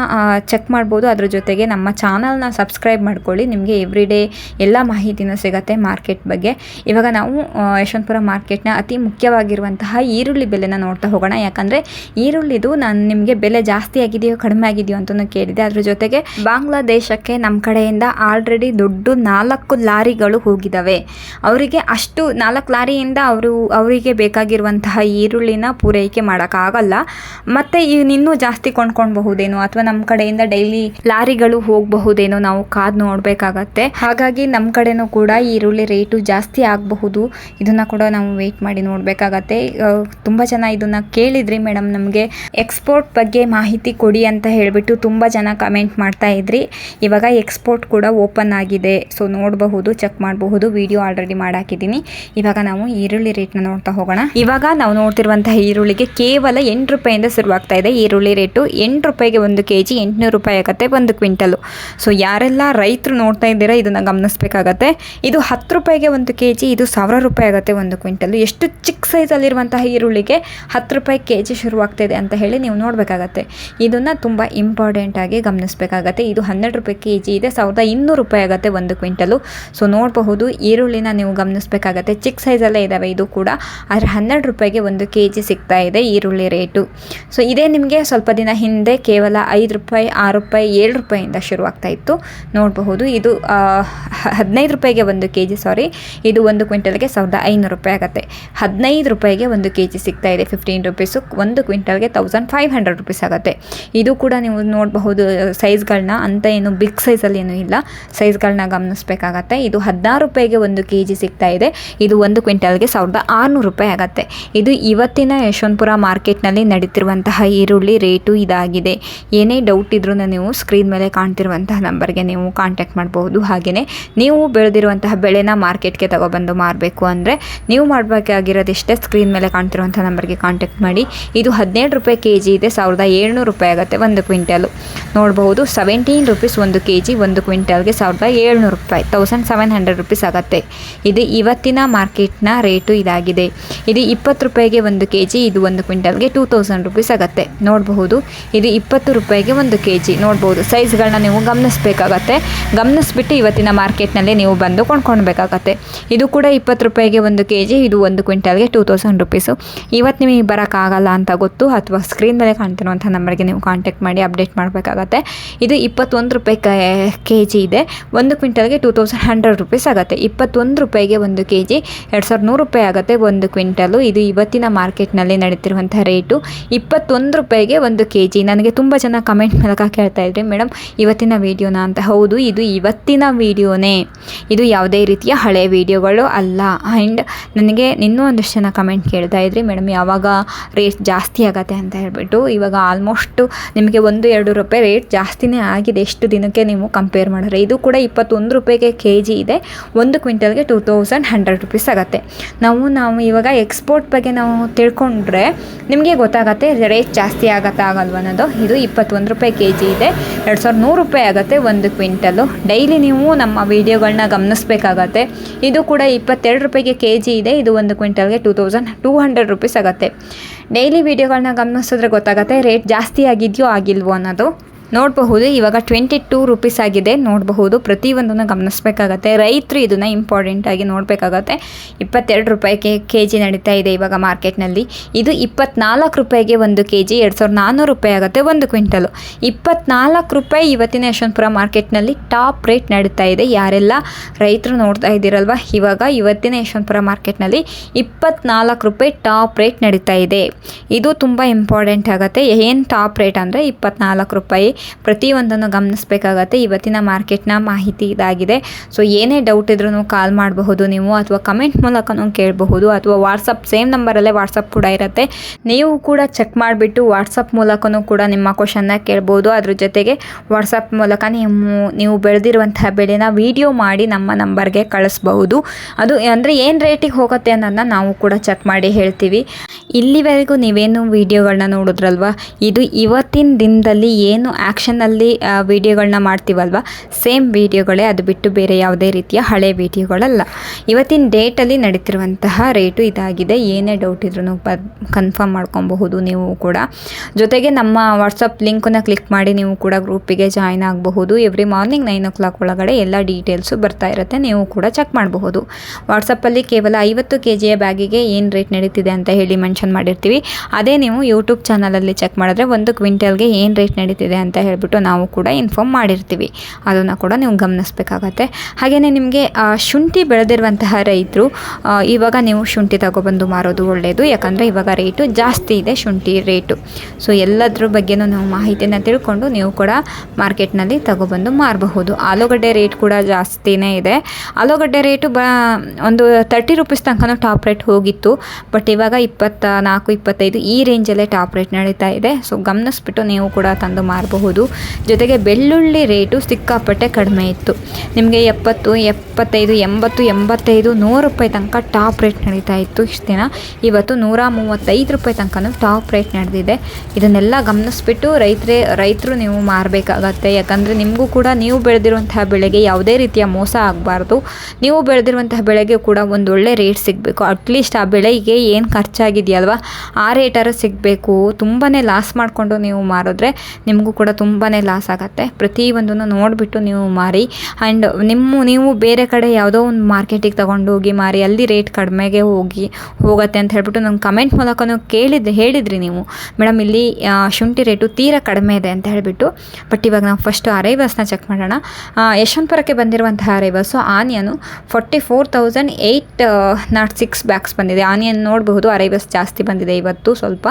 ಚೆಕ್ ಮಾಡ್ಬೋದು. ಅದ್ರ ಜೊತೆಗೆ ನಮ್ಮ ಚಾನಲ್ನ ಸಬ್ಸ್ಕ್ರೈಬ್ ಮಾಡ್ಕೊಳ್ಳಿ, ನಿಮಗೆ ಎವ್ರಿಡೇ ಎಲ್ಲ ಮಾಹಿತಿನೂ ಸಿಗುತ್ತೆ ಮಾರ್ಕೆಟ್ ಬಗ್ಗೆ. ಇವಾಗ ನಾವು ಯಶವಂತಪುರ ಮಾರ್ಕೆಟ್ನ ಅತಿ ಮುಖ್ಯವಾಗಿರುವಂತಹ ಈರುಳ್ಳಿ ಬೆಲೆನ ನೋಡ್ತಾ ಹೋಗೋಣ. ಯಾಕಂದರೆ ಈರುಳ್ಳಿದು ನಾನು ನಿಮಗೆ ಬೆಲೆ ಜಾಸ್ತಿ ಆಗಿದೆಯೋ ಕಡಿಮೆ ಆಗಿದೆಯೋ ಅಂತಲೂ ಕೇಳಿದೆ. ಅದ್ರ ಜೊತೆಗೆ ಬಾಂಗ್ಲಾದೇಶಕ್ಕೆ ನಮ್ಮ ಕಡೆಯಿಂದ ಆಲ್ರೆಡಿ ದೊಡ್ಡ 4 ಲಾರಿಗಳು ಹೋಗಿದ್ದಾವೆ. ಅವರಿಗೆ ಅಷ್ಟು 4 ಲಾರಿಯಿಂದ ಅವರಿಗೆ ಬೇಕಾಗಿರುವಂತಹ ಈರುಳ್ಳಿನ ಪೂರೈಕೆ ಮಾಡೋಕ್ಕಾಗಲ್ಲ. ಮತ್ತು ಇನ್ನೂ ಜಾಸ್ತಿ ಕೊಂಡ್ಕೊಳ್ಬಹುದೇನೋ ಅಥವಾ ನಮ್ಮ ಕಡೆಯಿಂದ ಡೈಲಿ ಲಾರಿಗಳು ಹೋಗಬಹುದೇನೋ, ನಾವು ಕಾದು ನೋಡಬೇಕಾಗತ್ತೆ. ಹಾಗಾಗಿ ನಮ್ಮ ಕಡೆನೂ ಕೂಡ ಈರುಳ್ಳಿ ರೇಟು ಜಾಸ್ತಿ ಆಗಬಹುದು. ಇದನ್ನು ಕೂಡ ನಾವು ವೆಯ್ಟ್ ಮಾಡಿ ನೋಡಬೇಕಾಗತ್ತೆ. ತುಂಬ ಜನ ಇದನ್ನು ಕೇಳಿದ್ರಿ, ಮೇಡಮ್ ನಮಗೆ ಎಕ್ಸ್ಪೋರ್ಟ್ ಬಗ್ಗೆ ಮಾಹಿತಿ ಕೊಡಿ ಅಂತ ಹೇಳಿಬಿಟ್ಟು ತುಂಬ ಜನ ಕಮೆಂಟ್ ಮಾಡ್ತಾ ಇದ್ರಿ. ಇವಾಗ ಎಕ್ಸ್ಪೋರ್ಟ್ ಕೂಡ ಓಪನ್ ಆಗಿದೆ, ಸೊ ನೋಡಬಹುದು, ಚೆಕ್ ಮಾಡಬಹುದು. ವಿಡಿಯೋ ಆಲ್ರೆಡಿ ಮಾಡಾಕಿದ್ದೀನಿ. ಇವಾಗ ನಾವು ಈರುಳ್ಳಿ ರೇಟ್ನ ನೋಡ್ತಾ ಹೋಗೋಣ. ಇವಾಗ ನಾವು ನೋಡ್ತಿರುವಂತಹ ಈರುಳ್ಳಿಗೆ ಕೇವಲ 8 ರೂಪಾಯಿಂದ ಶುರುವಾಗ್ತಾ ಇದೆ. ಈರುಳ್ಳಿ ರೇಟು 8 ರೂಪಾಯಿಗೆ 1 kg, 800 ರೂಪಾಯಿ ಆಗುತ್ತೆ 1 ಕ್ವಿಂಟಲು. ಸೊ ಯಾರೆಲ್ಲ ರೈತರು ನೋಡ್ತಾ ಇದ್ದೀರಾ ಇದನ್ನು ಗಮನಿಸಬೇಕಾಗತ್ತೆ. ಇದು 10 ರೂಪಾಯಿಗೆ 1 kg, ಇದು 1000 ರೂಪಾಯಿ ಆಗುತ್ತೆ 1 ಕ್ವಿಂಟಲು. ಎಷ್ಟು ಚಿಕ್ಕ ಸೈಜಲ್ಲಿರುವಂತಹ ಈರುಳ್ಳಿಗೆ 10 ರೂಪಾಯಿ kg ಶುರುವಾಗ್ತಿದೆ ಅಂತ ಹೇಳಿ ನೀವು ನೋಡಬೇಕಾಗತ್ತೆ. ಇದನ್ನು ತುಂಬ ಇಂಪಾರ್ಟೆಂಟಾಗಿ ಗಮನಿಸಬೇಕಾಗತ್ತೆ. ಇದು 12 ರೂಪಾಯಿ kg ಇದೆ, 1200 ರೂಪಾಯಿ ಆಗುತ್ತೆ 1 ಕ್ವಿಂಟಲು. ಸೊ ನೋಡಬಹುದು, ಈರುಳ್ಳಿನ ನೀವು ಗಮನಿಸಬೇಕಾಗತ್ತೆ. ಚಿಕ್ಕ ಸೈಜಲ್ಲೇ ಇದ್ದಾವೆ ಇದು ಕೂಡ, ಆದರೆ 12 ರೂಪಾಯಿಗೆ 1 kg ಸಿಗ್ತಾ ಇದೆ ಈರುಳ್ಳಿ ರೇಟು. ಸೊ ಇದೇ ನಿಮಗೆ ಸ್ವಲ್ಪ ದಿನ ಹಿಂದೆ ಕೇವಲ 5 ರೂಪಾಯಿ, 6 ರೂಪಾಯಿ, 7 ರೂಪಾಯಿಯಿಂದ ಶುರುವಾಗ್ತಾ ಇತ್ತು, ನೋಡಬಹುದು. ಇದು 15 ರೂಪಾಯಿಗೆ 1 kg, ಇದು 1 ಕ್ವಿಂಟಲ್ಗೆ 1500 ರೂಪಾಯಿ ಆಗುತ್ತೆ. 15 ರೂಪಾಯಿಗೆ 1 kg ಸಿಗ್ತಾ ಇದೆ, 15 ರೂಪೀಸು. 1 ಕ್ವಿಂಟಲ್ಗೆ 1500 ರೂಪೀಸ್ ಆಗುತ್ತೆ. ಇದು ಕೂಡ ನೀವು ನೋಡಬಹುದು ಸೈಜ್ಗಳನ್ನ, ಅಂತ ಏನು ಬಿಗ್ ಸೈಜಲ್ಲಿ ಏನೂ ಇಲ್ಲ, ಸೈಜ್ಗಳನ್ನ ಗಮನಿಸಬೇಕಾಗತ್ತೆ. ಇದು 16 ರೂಪಾಯಿಗೆ 1 kg ಸಿಗ್ತಾ ಇದೆ, ಇದು 1 ಕ್ವಿಂಟಲ್ಗೆ 1600 ರೂಪಾಯಿ ಆಗುತ್ತೆ. ಇದು ಇವತ್ತಿನ ಯಶವಂತಪುರ ಮಾರ್ಕೆಟ್ನಲ್ಲಿ ನಡೀತಿರುವಂತಹ ಈರುಳ್ಳಿ ರೇಟು ಇದಾಗಿದೆ. ಏನೇ ಡೌಟ್ ಇದ್ರೂ ನೀವು ಸ್ಕ್ರೀನ್ ಮೇಲೆ ಕಾಣ್ತಿರುವಂತಹ ನಂಬರ್ಗೆ ನೀವು ಕಾಂಟ್ಯಾಕ್ಟ್ ಮಾಡಬಹುದು. ಹಾಗೆಯೇ ನೀವು ಬೆಳೆದಿರುವಂತಹ ಬೆಳೆನ ಮಾರ್ಕೆಟ್ಗೆ ತಗೊಬಂದು ಮಾರಬೇಕು ಅಂದರೆ ನೀವು ಮಾಡಬೇಕಾಗಿರೋದಿಷ್ಟೇ, ಸ್ಕ್ರೀನ್ ಮೇಲೆ ಕಾಣ್ತಿರುವಂಥ ನಂಬರ್ಗೆ ಕಾಂಟ್ಯಾಕ್ಟ್ ಮಾಡಿ. ಇದು 17 ರೂಪಾಯಿ kg ಇದೆ, 1700 ರೂಪಾಯಿ ಆಗುತ್ತೆ 1 ಕ್ವಿಂಟಲು. ನೋಡಬಹುದು, 17 ರೂಪೀಸ್ 1 kg, 1 ಕ್ವಿಂಟಲ್ಗೆ 1700 ರೂಪಾಯಿ, 1700 ರೂಪೀಸ್ ಆಗುತ್ತೆ. ಇದು ಇವತ್ತಿನ ಮಾರ್ಕೆಟ್ನ ರೇಟು ಇದಾಗಿದೆ. ಇದು 20 ರೂಪಾಯಿಗೆ 1 kg, ಇದು 1 ಕ್ವಿಂಟಲ್ಗೆ 2000 ರೂಪೀಸ್ ಆಗುತ್ತೆ. ನೋಡಬಹುದು, ಇದು 20 ರೂಪಾಯಿಗೆ 1 kg. ನೋಡ್ಬೋದು, ಸೈಜ್ಗಳನ್ನ ನೀವು ಗಮನಿಸಬೇಕಾಗತ್ತೆ. ಗಮನಿಸ್ಬಿಟ್ಟು ಇವತ್ತಿನ ಮಾರ್ಕೆಟ್ನಲ್ಲಿ ನೀವು ಬಂದು ಕೊಂಡ್ಕೊಳ್ಬೇಕಾಗತ್ತೆ. ಇದು ಕೂಡ 20 ರೂಪಾಯಿಗೆ 1 kg, ಇದು 1 ಕ್ವಿಂಟಲ್ಗೆ 2000 ರೂಪೀಸು. ಇವತ್ತು ನಿಮಗೆ ಬರೋಕ್ಕಾಗಲ್ಲ ಅಂತ ಗೊತ್ತು, ಅಥವಾ ಸ್ಕ್ರೀನ್ ಮೇಲೆ ಕಾಣ್ತಿರುವಂಥ ನಂಬರ್ಗೆ ನೀವು ಕಾಂಟ್ಯಾಕ್ಟ್ ಮಾಡಿ ಅಪ್ಡೇಟ್ ಮಾಡಬೇಕಾಗತ್ತೆ. ಇದು 21 ರೂಪಾಯಿ kg ಇದೆ, 1 ಕ್ವಿಂಟಲ್ಗೆ 2100 ರೂಪೀಸ್ ಆಗುತ್ತೆ. 21 ರೂಪಾಯಿಗೆ 1 kg, 2100 ರೂಪಾಯಿ ಆಗುತ್ತೆ 1 ಕ್ವಿಂಟಲು. ಇದು ಇವತ್ತಿನ ಮಾರ್ಕೆಟ್ನಲ್ಲಿ ನಡೀತಿರುವಂಥ ರೇಟು. 21 ರೂಪಾಯಿಗೆ 1 kg. ನನಗೆ ತುಂಬ ಜನ ಕಮೆಂಟ್ ಮೂಲಕ ಕೇಳ್ತಾ ಇದ್ರಿ, ಮೇಡಮ್ ಇವತ್ತಿನ ವೀಡಿಯೋನ ಅಂತ. ಹೌದು, ಇದು ಇವತ್ತಿನ ವೀಡಿಯೋನೇ, ಇದು ಯಾವುದೇ ರೀತಿಯ ಹಳೆ ವೀಡಿಯೋಗಳು ಅಲ್ಲ. ಆ್ಯಂಡ್ ನನಗೆ ಇನ್ನೂ ಒಂದಷ್ಟು ಜನ ಕಮೆಂಟ್ ಕೇಳ್ತಾ ಇದ್ರಿ, ಮೇಡಮ್ ಯಾವಾಗ ರೇಟ್ ಜಾಸ್ತಿ ಆಗುತ್ತೆ ಅಂತ ಹೇಳ್ಬಿಟ್ಟು. ಇವಾಗ ಆಲ್ಮೋಸ್ಟು ನಿಮಗೆ 1-2 ರೂಪಾಯಿ ರೇಟ್ ಜಾಸ್ತಿನೇ ಆಗಿದೆ ಎಷ್ಟು ದಿನಕ್ಕೆ ನೀವು ಕಂಪೇರ್ ಮಾಡಿದ್ರೆ. ಇದು ಕೂಡ 21 ರೂಪಾಯಿಗೆ kg ಇದೆ, 1 ಕ್ವಿಂಟಲ್ಗೆ 2100 ರೂಪೀಸ್ ಆಗುತ್ತೆ. ನಾವು ಇವಾಗ ಎಕ್ಸ್ಪೋರ್ಟ್ ಬಗ್ಗೆ ನಾವು ತಿಳ್ಕೊಂಡ್ರೆ ನಿಮಗೆ ಗೊತ್ತಾಗುತ್ತೆ ರೇಟ್ ಜಾಸ್ತಿ ಆಗತ್ತಾ ಆಗಲ್ವ ಅನ್ನೋದು. ಇದು 21 ರೂಪಾಯಿ kg ಇದೆ, 2100 ರೂಪಾಯಿ ಆಗುತ್ತೆ 1 ಕ್ವಿಂಟಲು. ಡೈಲಿ ನೀವು ನಮ್ಮ ವೀಡಿಯೋಗಳನ್ನ ಗಮನಿಸಬೇಕಾಗತ್ತೆ. ಇದು ಕೂಡ 22 ರೂಪಾಯಿಗೆ kg ಇದೆ, ಇದು 1 ಕ್ವಿಂಟಲ್ಗೆ 2200 ರೂಪೀಸ್ ಆಗುತ್ತೆ. ಡೈಲಿ ವೀಡಿಯೋಗಳನ್ನ ಗಮನಿಸಿದ್ರೆ ಗೊತ್ತಾಗುತ್ತೆ ರೇಟ್ ಜಾಸ್ತಿ ಆಗಿದೆಯೋ ಆಗಿಲ್ವೋ ಅನ್ನೋದು. ನೋಡಬಹುದು ಇವಾಗ 22 ರೂಪೀಸ್ ಆಗಿದೆ. ನೋಡಬಹುದು ಪ್ರತಿಯೊಂದನ್ನು ಗಮನಿಸಬೇಕಾಗತ್ತೆ. ರೈತರು ಇದನ್ನು ಇಂಪಾರ್ಟೆಂಟಾಗಿ ನೋಡಬೇಕಾಗತ್ತೆ. 22 ರೂಪಾಯಿಗೆ ಕೆಜಿ ನಡೀತಾ ಇದೆ ಇವಾಗ ಮಾರ್ಕೆಟ್ನಲ್ಲಿ. ಇದು 24 ರೂಪಾಯಿಗೆ 1 ಕೆಜಿ 2400 ರೂಪಾಯಿ ಆಗುತ್ತೆ 1 ಕ್ವಿಂಟಲು. 24 ರೂಪಾಯಿ ಇವತ್ತಿನ ಯಶವಂತಪುರ ಮಾರ್ಕೆಟ್ನಲ್ಲಿ ಟಾಪ್ ರೇಟ್ ನಡೀತಾ ಇದೆ. ಯಾರೆಲ್ಲ ರೈತರು ನೋಡ್ತಾ ಇದ್ದೀರಲ್ವ, ಇವಾಗ ಇವತ್ತಿನ ಯಶವಂತಪುರ ಮಾರ್ಕೆಟ್ನಲ್ಲಿ 24 ರೂಪಾಯಿ ಟಾಪ್ ರೇಟ್ ನಡೀತಾ ಇದೆ. ಇದು ತುಂಬ ಇಂಪಾರ್ಟೆಂಟ್ ಆಗುತ್ತೆ. ಏನು ಟಾಪ್ ರೇಟ್ ಅಂದರೆ 24 ರೂಪಾಯಿ. ಪ್ರತಿಯೊಂದನ್ನು ಗಮನಿಸಬೇಕಾಗತ್ತೆ. ಇವತ್ತಿನ ಮಾರ್ಕೆಟ್ನ ಮಾಹಿತಿ ಇದಾಗಿದೆ. ಸೊ ಏನೇ ಡೌಟ್ ಇದ್ರೂ ಕಾಲ್ ಮಾಡಬಹುದು ನೀವು, ಅಥವಾ ಕಮೆಂಟ್ ಮೂಲಕನೂ ಕೇಳಬಹುದು, ಅಥವಾ ವಾಟ್ಸಪ್ ಸೇಮ್ ನಂಬರಲ್ಲೇ ವಾಟ್ಸಪ್ ಕೂಡ ಇರುತ್ತೆ. ನೀವು ಕೂಡ ಚೆಕ್ ಮಾಡಿಬಿಟ್ಟು ವಾಟ್ಸಪ್ ಮೂಲಕನೂ ಕೂಡ ನಿಮ್ಮ ಕ್ವಶನ್ನ ಕೇಳ್ಬೋದು. ಅದ್ರ ಜೊತೆಗೆ ವಾಟ್ಸಪ್ ಮೂಲಕ ನೀವು ಬೆಳೆದಿರುವಂತಹ ಬೆಳೆನ ವಿಡಿಯೋ ಮಾಡಿ ನಮ್ಮ ನಂಬರ್ಗೆ ಕಳಿಸ್ಬಹುದು. ಅದು ಅಂದರೆ ಏನು ರೇಟಿಗೆ ಹೋಗುತ್ತೆ ಅನ್ನೋದನ್ನ ನಾವು ಕೂಡ ಚೆಕ್ ಮಾಡಿ ಹೇಳ್ತೀವಿ. ಇಲ್ಲಿವರೆಗೂ ನೀವೇನು ವಿಡಿಯೋಗಳನ್ನ ನೋಡಿದ್ರಲ್ವ, ಇದು ಇವತ್ತಿನ ದಿನದಲ್ಲಿ ಏನು ಆ್ಯಕ್ಷನಲ್ಲಿ ವಿಡಿಯೋಗಳನ್ನ ಮಾಡ್ತೀವಲ್ವ, ಸೇಮ್ ವಿಡಿಯೋಗಳೇ, ಅದು ಬಿಟ್ಟು ಬೇರೆ ಯಾವುದೇ ರೀತಿಯ ಹಳೆ ವಿಡಿಯೋಗಳಲ್ಲ. ಇವತ್ತಿನ ಡೇಟಲ್ಲಿ ನಡೀತಿರುವಂತಹ ರೇಟು ಇದಾಗಿದೆ. ಏನೇ ಡೌಟ್ ಇದ್ರೂ ಕನ್ಫರ್ಮ್ ಮಾಡ್ಕೊಬಹುದು ನೀವು ಕೂಡ. ಜೊತೆಗೆ ನಮ್ಮ ವಾಟ್ಸಪ್ ಲಿಂಕನ್ನು ಕ್ಲಿಕ್ ಮಾಡಿ ನೀವು ಕೂಡ ಗ್ರೂಪಿಗೆ ಜಾಯ್ನ್ ಆಗಬಹುದು. ಎವ್ರಿ ಮಾರ್ನಿಂಗ್ 9 o'clock ಒಳಗಡೆ ಎಲ್ಲ ಡೀಟೇಲ್ಸು ಬರ್ತಾ ಇರುತ್ತೆ, ನೀವು ಕೂಡ ಚೆಕ್ ಮಾಡಬಹುದು. ವಾಟ್ಸಪ್ಪಲ್ಲಿ ಕೇವಲ 50 kg ಬ್ಯಾಗಿಗೆ ಏನು ರೇಟ್ ನಡೀತಿದೆ ಅಂತ ಹೇಳಿ ಮೆನ್ಷನ್ ಮಾಡಿರ್ತೀವಿ. ಅದೇ ನೀವು ಯೂಟ್ಯೂಬ್ ಚಾನಲಲ್ಲಿ ಚೆಕ್ ಮಾಡಿದ್ರೆ 1 ಕ್ವಿಂಟಲ್ಗೆ ಏನು ರೇಟ್ ನಡೀತಿದೆ ಅಂತ ಹೇಳ್ಬಿಟ್ಟು ನಾವು ಕೂಡ ಇನ್ಫಾರ್ಮ್ ಮಾಡಿರ್ತೀವಿ. ಅದನ್ನು ಕೂಡ ನೀವು ಗಮನಿಸಬೇಕಾಗತ್ತೆ. ಹಾಗೆಯೇ ನಿಮಗೆ ಶುಂಠಿ ಬೆಳೆದಿರುವಂತಹ ರೈತರು ಇವಾಗ ನೀವು ಶುಂಠಿ ತಗೊಬಂದು ಮಾರೋದು ಒಳ್ಳೆಯದು. ಯಾಕಂದರೆ ಇವಾಗ ರೇಟು ಜಾಸ್ತಿ ಇದೆ ಶುಂಠಿ ರೇಟು. ಸೊ ಎಲ್ಲದ್ರ ಬಗ್ಗೆನೂ ನಾವು ಮಾಹಿತಿಯನ್ನು ತಿಳ್ಕೊಂಡು ನೀವು ಕೂಡ ಮಾರ್ಕೆಟ್ನಲ್ಲಿ ತಗೊಬಂದು ಮಾರಬಹುದು. ಆಲೂಗಡ್ಡೆ ರೇಟ್ ಕೂಡ ಜಾಸ್ತಿನೇ ಇದೆ. ಆಲೂಗಡ್ಡೆ ರೇಟು ಒಂದು 30 ರೂಪೀಸ್ ತನಕ ಟಾಪ್ ರೇಟ್ ಹೋಗಿತ್ತು. ಬಟ್ ಇವಾಗ 24-25 ಈ ರೇಂಜಲ್ಲೇ ಟಾಪ್ ರೇಟ್ ನಡೀತಾ ಇದೆ. ಸೊ ಗಮನಿಸ್ಬಿಟ್ಟು ನೀವು ಕೂಡ ತಂದು ಮಾರಬಹುದು. ಜೊತೆಗೆ ಬೆಳ್ಳುಳ್ಳಿ ರೇಟು ಸಿಕ್ಕಾಪಟ್ಟೆ ಕಡಿಮೆ ಇತ್ತು. ನಿಮಗೆ 70, 75, 80, 85, 100 ರೂಪಾಯಿ ತನಕ ಟಾಪ್ ರೇಟ್ ನಡೀತಾ ಇತ್ತು ಇಷ್ಟು ದಿನ. ಇವತ್ತು 135 ರೂಪಾಯಿ ತನಕ ಟಾಪ್ ರೇಟ್ ನಡೆದಿದೆ. ಇದನ್ನೆಲ್ಲ ಗಮನಿಸ್ಬಿಟ್ಟು ರೈತರು ನೀವು ಮಾರಬೇಕಾಗತ್ತೆ. ಯಾಕಂದರೆ ನಿಮಗೂ ಕೂಡ ನೀವು ಬೆಳೆದಿರುವಂತಹ ಬೆಳೆಗೆ ಯಾವುದೇ ರೀತಿಯ ಮೋಸ ಆಗಬಾರ್ದು. ನೀವು ಬೆಳೆದಿರುವಂತಹ ಬೆಳೆಗೆ ಕೂಡ ಒಂದು ಒಳ್ಳೆ ರೇಟ್ ಸಿಗಬೇಕು. ಅಟ್ಲೀಸ್ಟ್ ಆ ಬೆಳೆಗೆ ಏನು ಖರ್ಚಾಗಿದೆಯಲ್ವ ಆ ರೇಟಾರು ಸಿಗಬೇಕು. ತುಂಬಾ ಲಾಸ್ ಮಾಡಿಕೊಂಡು ನೀವು ಮಾರಿದ್ರೆ ನಿಮಗೂ ಕೂಡ ತುಂಬಾ ಲಾಸ್ ಆಗುತ್ತೆ. ಪ್ರತಿಯೊಂದನ್ನು ನೋಡಿಬಿಟ್ಟು ನೀವು ಮಾರಿ. ಆ್ಯಂಡ್ ನೀವು ಬೇರೆ ಕಡೆ ಯಾವುದೋ ಒಂದು ಮಾರ್ಕೆಟಿಗೆ ತೊಗೊಂಡೋಗಿ ಮಾರಿ, ಅಲ್ಲಿ ರೇಟ್ ಕಡಿಮೆಗೆ ಹೋಗುತ್ತೆ ಅಂತ ಹೇಳ್ಬಿಟ್ಟು ನಂಗೆ ಕಮೆಂಟ್ ಮೂಲಕನೂ ಹೇಳಿದ್ರಿ ನೀವು, ಮೇಡಮ್ ಇಲ್ಲಿ ಶುಂಠಿ ರೇಟು ತೀರಾ ಕಡಿಮೆ ಇದೆ ಅಂತ ಹೇಳಿಬಿಟ್ಟು. ಬಟ್ ಇವಾಗ ನಾವು ಫಸ್ಟು ಅರೈವಲ್ಸ್ನ ಚೆಕ್ ಮಾಡೋಣ. ಯಶವಂತಪುರಕ್ಕೆ ಬಂದಿರುವಂತಹ ಅರೈವಲ್ಸು ಆನಿಯನು 44,806 ಬ್ಯಾಗ್ಸ್ ಬಂದಿದೆ. ಆನಿಯನ್ ನೋಡಬಹುದು, ಅರೈವಲ್ಸ್ ಜಾಸ್ತಿ ಬಂದಿದೆ ಇವತ್ತು ಸ್ವಲ್ಪ.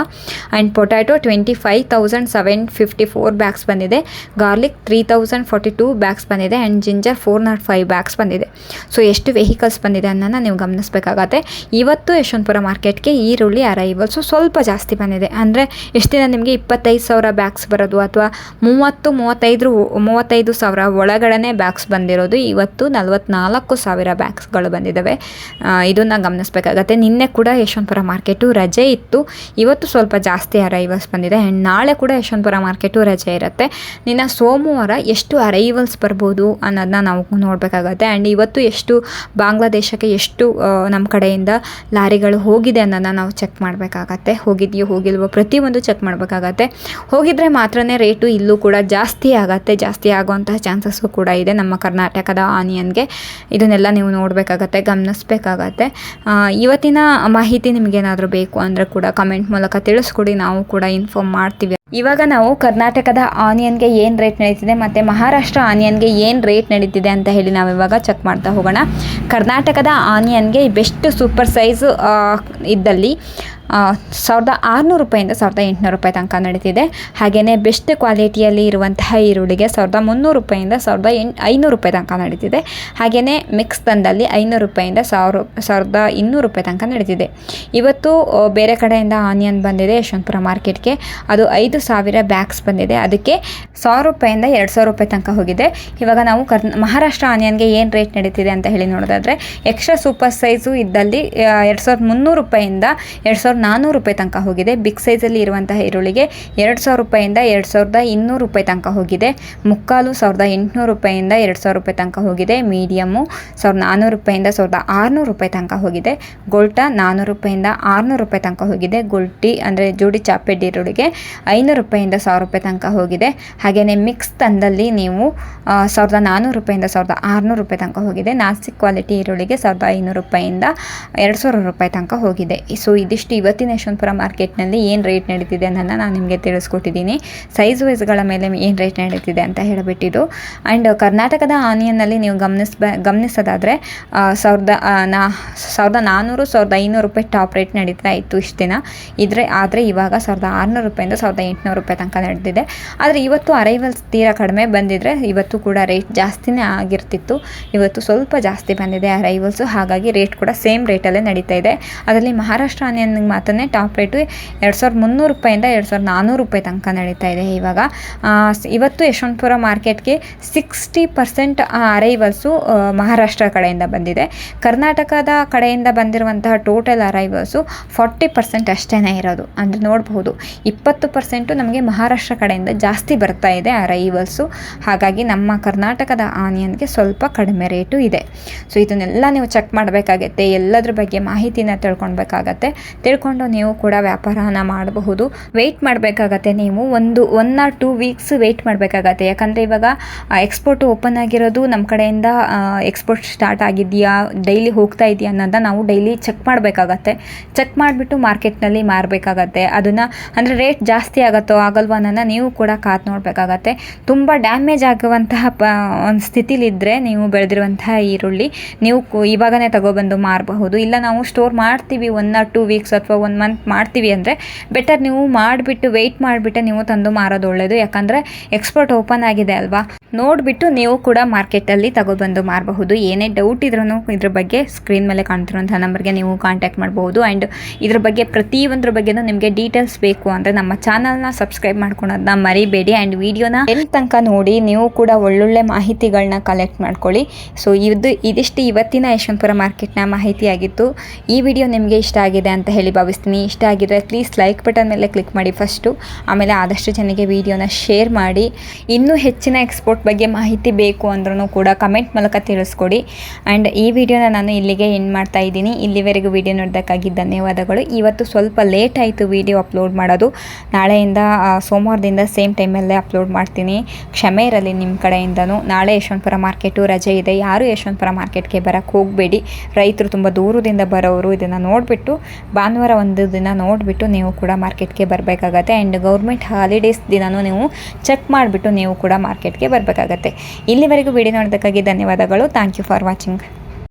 ಆ್ಯಂಡ್ ಪೊಟ್ಯಾಟೊ 25,754 ಬ್ಯಾಗ್ಸ್ ಬಂದಿದೆ. ಗಾರ್ಲಿಕ್ 3,042 ಬ್ಯಾಗ್ಸ್ ಬಂದಿದೆ. ಆ್ಯಂಡ್ ಜಿಂಜರ್ 405 ಬ್ಯಾಗ್ಸ್ ಬಂದಿದೆ. ಸೊ ಎಷ್ಟು ವೆಹಿಕಲ್ಸ್ ಬಂದಿದೆ ಅನ್ನೋದನ್ನ ನೀವು ಗಮನಿಸಬೇಕಾಗತ್ತೆ. ಇವತ್ತು ಯಶವಂತಪುರ ಮಾರ್ಕೆಟ್ಗೆ ಈರುಳ್ಳಿ ಅರೈವಲ್ಸು ಸ್ವಲ್ಪ ಜಾಸ್ತಿ ಬಂದಿದೆ. ಅಂದರೆ ಎಷ್ಟು ದಿನ ನಿಮಗೆ 25,000 ಬ್ಯಾಗ್ಸ್ ಬರೋದು ಅಥವಾ 35,000 ಒಳಗಡೆ ಬ್ಯಾಗ್ಸ್ ಬಂದಿರೋದು, ಇವತ್ತು 44,000 ಬ್ಯಾಗ್ಸ್ಗಳು ಬಂದಿದ್ದಾವೆ. ಇದನ್ನು ಗಮನಿಸಬೇಕಾಗತ್ತೆ. ನಿನ್ನೆ ಕೂಡ ಯಶವಂತಪುರ ಮಾರ್ಕೆಟು ರಜೆ ಇತ್ತು. ಇವತ್ತು ಸ್ವಲ್ಪ ಜಾಸ್ತಿ ಅರೈವಲ್ಸ್ ಬಂದಿದೆ. ಆ್ಯಂಡ್ ನಾಳೆ ಕೂಡ ಯಶವಂತಪುರ ಮಾರ್ಕೆಟು ರಜೆ ಇರುತ್ತೆ. ನಿನ್ನ ಸೋಮವಾರ ಎಷ್ಟು ಅರೈವಲ್ಸ್ ಬರ್ಬೋದು ಅನ್ನೋದನ್ನ ನಾವು ನೋಡಬೇಕಾಗತ್ತೆ. ಆ್ಯಂಡ್ ಇವತ್ತು ಎಷ್ಟು ಬಾಂಗ್ಲಾದೇಶಕ್ಕೆ ಎಷ್ಟು ನಮ್ಮ ಕಡೆಯಿಂದ ಲಾರಿಗಳು ಹೋಗಿದೆ ಅನ್ನೋದನ್ನ ನಾವು ಚೆಕ್ ಮಾಡಬೇಕಾಗತ್ತೆ. ಹೋಗಿದೆಯೋ ಹೋಗಿಲ್ವೋ ಪ್ರತಿಯೊಂದು ಚೆಕ್ ಮಾಡಬೇಕಾಗತ್ತೆ. ಹೋಗಿದ್ರೆ ಮಾತ್ರನೇ ರೇಟು ಇಲ್ಲೂ ಕೂಡ ಜಾಸ್ತಿ ಆಗುತ್ತೆ. ಜಾಸ್ತಿ ಆಗುವಂತಹ ಚಾನ್ಸಸ್ಸು ಕೂಡ ಇದೆ ನಮ್ಮ ಕರ್ನಾಟಕದ ಆನಿಯನ್ಗೆ. ಇದನ್ನೆಲ್ಲ ನೀವು ನೋಡಬೇಕಾಗತ್ತೆ, ಗಮನಿಸಬೇಕಾಗತ್ತೆ. ಇವತ್ತಿನ ಮಾಹಿತಿ ನಿಮಗೇನಾದರೂ ಬೇಕು ಅಂದರೆ ಕೂಡ ಕಮೆಂಟ್ ಮೂಲಕ ತಿಳಿಸ್ಕೊಡಿ, ನಾವು ಕೂಡ ಇನ್ಫಾರ್ಮ್ ಮಾಡ್ತೀವಿ. ಇವಾಗ ನಾವು ಕರ್ನಾಟಕದ ಆನಿಯನ್ಗೆ ಏನು ರೇಟ್ ನಡೀತಿದೆ ಮತ್ತು ಮಹಾರಾಷ್ಟ್ರ ಆನಿಯನ್ಗೆ ಏನು ರೇಟ್ ನಡೀತಿದೆ ಅಂತ ಹೇಳಿ ನಾವು ಇವಾಗ ಚೆಕ್ ಮಾಡ್ತಾ ಹೋಗೋಣ. ಕರ್ನಾಟಕದ ಆನಿಯನ್ಗೆ ಬೆಸ್ಟ್ ಸೂಪರ್ ಸೈಜ್ ಇದ್ದಲ್ಲಿ 1,600 ರೂಪಾಯಿಂದ 1,800 ರೂಪಾಯಿ ತನಕ ನಡೀತಿದೆ. ಹಾಗೆಯೇ ಬೆಸ್ಟ್ ಕ್ವಾಲಿಟಿಯಲ್ಲಿ ಇರುವಂತಹ ಈರುಳ್ಳಿಗೆ 1,300 ರೂಪಾಯಿಂದ 1,500 ರೂಪಾಯಿ ತನಕ ನಡೀತಿದೆ. ಹಾಗೆಯೇ ಮಿಕ್ಸ್ ತಂದಲ್ಲಿ 500 ರೂಪಾಯಿಂದ 1,200 ರೂಪಾಯಿ ತನಕ ನಡೀತಿದೆ. ಇವತ್ತು ಬೇರೆ ಕಡೆಯಿಂದ ಆನಿಯನ್ ಬಂದಿದೆ ಯಶವಂತಪುರ ಮಾರ್ಕೆಟ್ಗೆ. ಅದು 5,000 ಬ್ಯಾಗ್ಸ್ ಬಂದಿದೆ. ಅದಕ್ಕೆ 1,000 ರೂಪಾಯಿಂದ 2,000 ರೂಪಾಯಿ ತನಕ ಹೋಗಿದೆ. ಇವಾಗ ನಾವು ಮಹಾರಾಷ್ಟ್ರ ಆನಿಯನ್ಗೆ ಏನು ರೇಟ್ ನಡೀತಿದೆ ಅಂತ ಹೇಳಿ ನೋಡೋದಾದರೆ, ಎಕ್ಸ್ಟ್ರಾ ಸೂಪರ್ ಸೈಜು ಇದ್ದಲ್ಲಿ 2,300 ರೂಪಾಯಿಂದ 2,400 1400 ರೂಪಾಯಿ ತನಕ ಹೋಗಿದೆ. ಬಿಗ್ ಸೈಜಲ್ಲಿ ಇರುವಂತಹ ಈರುಳ್ಳಿಗೆ 2000 ರೂಪಾಯಿಂದ 2200 ರೂಪಾಯಿ ತನಕ ಹೋಗಿದೆ. ಮುಕ್ಕಾಲು 1800 ರೂಪಾಯಿಂದ 2000 ರೂಪಾಯಿ ತನಕ ಹೋಗಿದೆ. ಮೀಡಿಯಮ್ಮು 1400 ರೂಪಾಯಿಂದ 1600 ರೂಪಾಯಿ ತನಕ ಹೋಗಿದೆ. ಗೋಲ್ಟಾ 400 ರೂಪಾಯಿಂದ 600 ರೂಪಾಯಿ ತನಕ ಹೋಗಿದೆ. ಗುಲ್ಟಿ ಅಂದರೆ ಜೋಡಿ ಚಾಪೆಡ್ ಈರುಳ್ಳಿಗೆ 500 ರೂಪಾಯಿಂದ 1000 ರೂಪಾಯಿ ತನಕ ಹೋಗಿದೆ. ಹಾಗೆಯೇ ಮಿಕ್ಸ್ ತಂದಲ್ಲಿ ನೀವು 1400 ರೂಪಾಯಿಂದ 1600 ರೂಪಾಯಿ ತನಕ ಹೋಗಿದೆ. ನಾಸಿಕ್ ಕ್ವಾಲಿಟಿ ಈರುಳ್ಳಿಗೆ 1500 ರೂಪಾಯಿಂದ 2000 ರೂಪಾಯಿ ತನಕ ಹೋಗಿದೆ. ಸೊ ಇದಿಷ್ಟು ಇವತ್ತಿನ ಯಶವಂತಪುರ ಮಾರ್ಕೆಟ್ನಲ್ಲಿ ಏನು ರೇಟ್ ನಡೀತಿದೆ ಅನ್ನೋದನ್ನ ನಾನು ನಿಮಗೆ ತಿಳಿಸ್ಕೊಟ್ಟಿದ್ದೀನಿ. ಸೈಜ್ ವೈಸ್ಗಳ ಮೇಲೆ ಏನು ರೇಟ್ ನಡೀತಿದೆ ಅಂತ ಹೇಳಿಬಿಟ್ಟಿದ್ದು. ಆ್ಯಂಡ್ ಕರ್ನಾಟಕದ ಆನಿಯನ್ನಲ್ಲಿ ನೀವು ಗಮನಿಸೋದಾದರೆ 1400 1500 ರೂಪಾಯಿ ಟಾಪ್ ರೇಟ್ ನಡೀತಾ ಇತ್ತು ಇಷ್ಟು ದಿನ. ಆದರೆ ಇವಾಗ 1600 ರೂಪಾಯಿಂದ 1800 ರೂಪಾಯಿ ತನಕ ನಡೆದಿದೆ. ಆದರೆ ಇವತ್ತು ಅರೈವಲ್ಸ್ ತೀರಾ ಕಡಿಮೆ ಬಂದಿದ್ದರೆ ಇವತ್ತು ಕೂಡ ರೇಟ್ ಜಾಸ್ತಿನೇ ಆಗಿರ್ತಿತ್ತು. ಇವತ್ತು ಸ್ವಲ್ಪ ಜಾಸ್ತಿ ಬಂದಿದೆ ಅರೈವಲ್ಸು, ಹಾಗಾಗಿ ರೇಟ್ ಕೂಡ ಸೇಮ್ ರೇಟಲ್ಲೇ ನಡೀತಾ ಇದೆ. ಅದರಲ್ಲಿ ಮಹಾರಾಷ್ಟ್ರ ಆನಿಯನ್ಗೆ ಮಾತ್ರ ಟಾಪ್ ರೇಟು 2300 ರೂಪಾಯಿಂದ 2400 ರೂಪಾಯಿ ತನಕ ನಡೀತಾ ಇದೆ. ಇವಾಗ ಇವತ್ತು ಯಶವಂತಪುರ ಮಾರ್ಕೆಟ್ಗೆ 60% ಅರೈವಲ್ಸು ಮಹಾರಾಷ್ಟ್ರ ಕಡೆಯಿಂದ ಬಂದಿದೆ. ಕರ್ನಾಟಕದ ಕಡೆಯಿಂದ ಬಂದಿರುವಂತಹ ಟೋಟಲ್ ಅರೈವಲ್ಸು 40% ಅಷ್ಟೇ ಇರೋದು. ಅಂದರೆ ನೋಡಬಹುದು 20% ನಮಗೆ ಮಹಾರಾಷ್ಟ್ರ ಕಡೆಯಿಂದ ಜಾಸ್ತಿ ಬರ್ತಾ ಇದೆ ಅರೈವಲ್ಸು. ಹಾಗಾಗಿ ನಮ್ಮ ಕರ್ನಾಟಕದ ಆನಿಯನ್ಗೆ ಸ್ವಲ್ಪ ಕಡಿಮೆ ರೇಟು ಇದೆ. ಸೊ ಇದನ್ನೆಲ್ಲ ನೀವು ಚೆಕ್ ಮಾಡಬೇಕಾಗತ್ತೆ, ಎಲ್ಲದ್ರ ಬಗ್ಗೆ ಮಾಹಿತಿನ ತಿಳ್ಕೊಳ್ಬೇಕಾಗತ್ತೆ. ತಿಳ್ಕೊಂಡು ನೀವು ಕೂಡ ವ್ಯಾಪಾರನ ಮಾಡಬಹುದು. ವೆಯ್ಟ್ ಮಾಡಬೇಕಾಗತ್ತೆ, ನೀವು 1 or 2 ವೀಕ್ಸ್ ವೆಯ್ಟ್ ಮಾಡಬೇಕಾಗತ್ತೆ. ಯಾಕಂದರೆ ಇವಾಗ ಎಕ್ಸ್ಪೋರ್ಟ್ ಓಪನ್ ಆಗಿರೋದು ನಮ್ಮ ಕಡೆಯಿಂದ ಎಕ್ಸ್ಪೋರ್ಟ್ ಸ್ಟಾರ್ಟ್ ಆಗಿದೆಯಾ, ಡೈಲಿ ಹೋಗ್ತಾ ಇದೆಯಾ ಅನ್ನೋದನ್ನ ನಾವು ಡೈಲಿ ಚೆಕ್ ಮಾಡಬೇಕಾಗತ್ತೆ. ಚೆಕ್ ಮಾಡಿಬಿಟ್ಟು ಮಾರ್ಕೆಟ್ನಲ್ಲಿ ಮಾರಬೇಕಾಗತ್ತೆ. ಅದನ್ನು ಅಂದರೆ ರೇಟ್ ಜಾಸ್ತಿ ಆಗುತ್ತೋ ಆಗಲ್ವೋ ಅನ್ನೋದನ್ನ ನೀವು ಕೂಡ ಕಾದು ನೋಡಬೇಕಾಗತ್ತೆ. ತುಂಬ ಡ್ಯಾಮೇಜ್ ಆಗುವಂತಹ ಒಂದು ಸ್ಥಿತಿಲಿದ್ದರೆ ನೀವು ಬೆಳೆದಿರುವಂತಹ ಈರುಳ್ಳಿ ನೀವು ಇವಾಗನೇ ತಗೊಬಂದು ಮಾರಬಹುದು. ಇಲ್ಲ ನಾವು ಸ್ಟೋರ್ ಮಾಡ್ತೀವಿ 1 or 2 ವೀಕ್ಸ್ ಅಥವಾ 1 ಮಂತ್ ಮಾಡ್ತೀವಿ ಅಂದರೆ ಬೆಟರ್ ನೀವು ಮಾಡಿಬಿಟ್ಟು ವೆಯ್ಟ್ ಮಾಡಿಬಿಟ್ಟು ನೀವು ತಂದು ಮಾರೋದು ಒಳ್ಳೆಯದು. ಯಾಕಂದರೆ ಎಕ್ಸ್ಪೋರ್ಟ್ ಓಪನ್ ಆಗಿದೆ ಅಲ್ವಾ, ನೋಡಿಬಿಟ್ಟು ನೀವು ಕೂಡ ಮಾರ್ಕೆಟಲ್ಲಿ ತಗೊಬಂದು ಮಾರಬಹುದು. ಏನೇ ಡೌಟ್ ಇದ್ರೂ ಇದ್ರ ಬಗ್ಗೆ ಸ್ಕ್ರೀನ್ ಮೇಲೆ ಕಾಣ್ತಿರುವಂಥ ನಂಬರ್ಗೆ ನೀವು ಕಾಂಟ್ಯಾಕ್ಟ್ ಮಾಡಬಹುದು. ಆ್ಯಂಡ್ ಇದ್ರ ಬಗ್ಗೆ ಪ್ರತಿಯೊಂದ್ರ ಬಗ್ಗೆನೂ ನಿಮಗೆ ಡೀಟೇಲ್ಸ್ ಬೇಕು ಅಂದರೆ ನಮ್ಮ ಚಾನಲ್ನ ಸಬ್ಸ್ಕ್ರೈಬ್ ಮಾಡ್ಕೊಳೋದನ್ನ ಮರಿಬೇಡಿ. ಆ್ಯಂಡ್ ವಿಡಿಯೋನ ಎಲ್ಲಿ ತನಕ ನೋಡಿ ನೀವು ಕೂಡ ಒಳ್ಳೊಳ್ಳೆ ಮಾಹಿತಿಗಳನ್ನ ಕಲೆಕ್ಟ್ ಮಾಡ್ಕೊಳ್ಳಿ. ಸೊ ಇದಿಷ್ಟು ಇವತ್ತಿನ ಯಶವಂತಪುರ ಮಾರ್ಕೆಟ್ನ ಮಾಹಿತಿಯಾಗಿತ್ತು. ಈ ವಿಡಿಯೋ ನಿಮಗೆ ಇಷ್ಟ ಆಗಿದೆ ಅಂತ ಹೇಳಿ ಭಾವಿಸ್ತೀನಿ. ಇಷ್ಟ ಆಗಿದ್ರೆ ಪ್ಲೀಸ್ ಲೈಕ್ ಬಟನ್ ಮೇಲೆ ಕ್ಲಿಕ್ ಮಾಡಿ ಫಸ್ಟು. ಆಮೇಲೆ ಆದಷ್ಟು ಜನಕ್ಕೆ ವಿಡಿಯೋನ ಶೇರ್ ಮಾಡಿ. ಇನ್ನೂ ಹೆಚ್ಚಿನ ಎಕ್ಸ್ಪೋರ್ಟ್ ಬಗ್ಗೆ ಮಾಹಿತಿ ಬೇಕು ಅಂದ್ರೂ ಕೂಡ ಕಮೆಂಟ್ ಮೂಲಕ ತಿಳಿಸ್ಕೊಡಿ. ಆ್ಯಂಡ್ ಈ ವಿಡಿಯೋನ ನಾನು ಇಲ್ಲಿಗೆ ಎಂಡ್ ಮಾಡ್ತಾ ಇದ್ದೀನಿ. ಇಲ್ಲಿವರೆಗೂ ವಿಡಿಯೋ ನೋಡೋದಕ್ಕಾಗಿ ಧನ್ಯವಾದಗಳು. ಇವತ್ತು ಸ್ವಲ್ಪ ಲೇಟ್ ಆಯಿತು ವಿಡಿಯೋ ಅಪ್ಲೋಡ್ ಮಾಡೋದು. ನಾಳೆಯಿಂದ ಸೋಮವಾರದಿಂದ ಸೇಮ್ ಟೈಮಲ್ಲೇ ಅಪ್ಲೋಡ್ ಮಾಡ್ತೀನಿ, ಕ್ಷಮೆ ಇರಲಿ ನಿಮ್ಮ ಕಡೆಯಿಂದನೂ. ನಾಳೆ ಯಶವಂತಪುರ ಮಾರ್ಕೆಟು ರಜೆ ಇದೆ, ಯಾರು ಯಶವಂತಪುರ ಮಾರ್ಕೆಟ್ಗೆ ಬರೋಕ್ಕೆ ಹೋಗಬೇಡಿ. ರೈತರು ತುಂಬ ದೂರದಿಂದ ಬರೋರು ಇದನ್ನು ನೋಡಿಬಿಟ್ಟು ಭಾನುವಾರ ಒಂದು ದಿನ ನೋಡಿಬಿಟ್ಟು ನೀವು ಕೂಡ ಮಾರ್ಕೆಟ್ಗೆ ಬರಬೇಕಾಗತ್ತೆ. ಆ್ಯಂಡ್ ಗೌರ್ಮೆಂಟ್ ಹಾಲಿಡೇಸ್ ದಿನವೂ ನೀವು ಚೆಕ್ ಮಾಡಿಬಿಟ್ಟು ನೀವು ಕೂಡ ಮಾರ್ಕೆಟ್ಗೆ ಬರಬೇಕಾಗತ್ತೆ. ಇಲ್ಲಿವರೆಗೂ ವಿಡಿಯೋ ನೋಡೋದಕ್ಕಾಗಿ ಧನ್ಯವಾದಗಳು. Thank you for watching.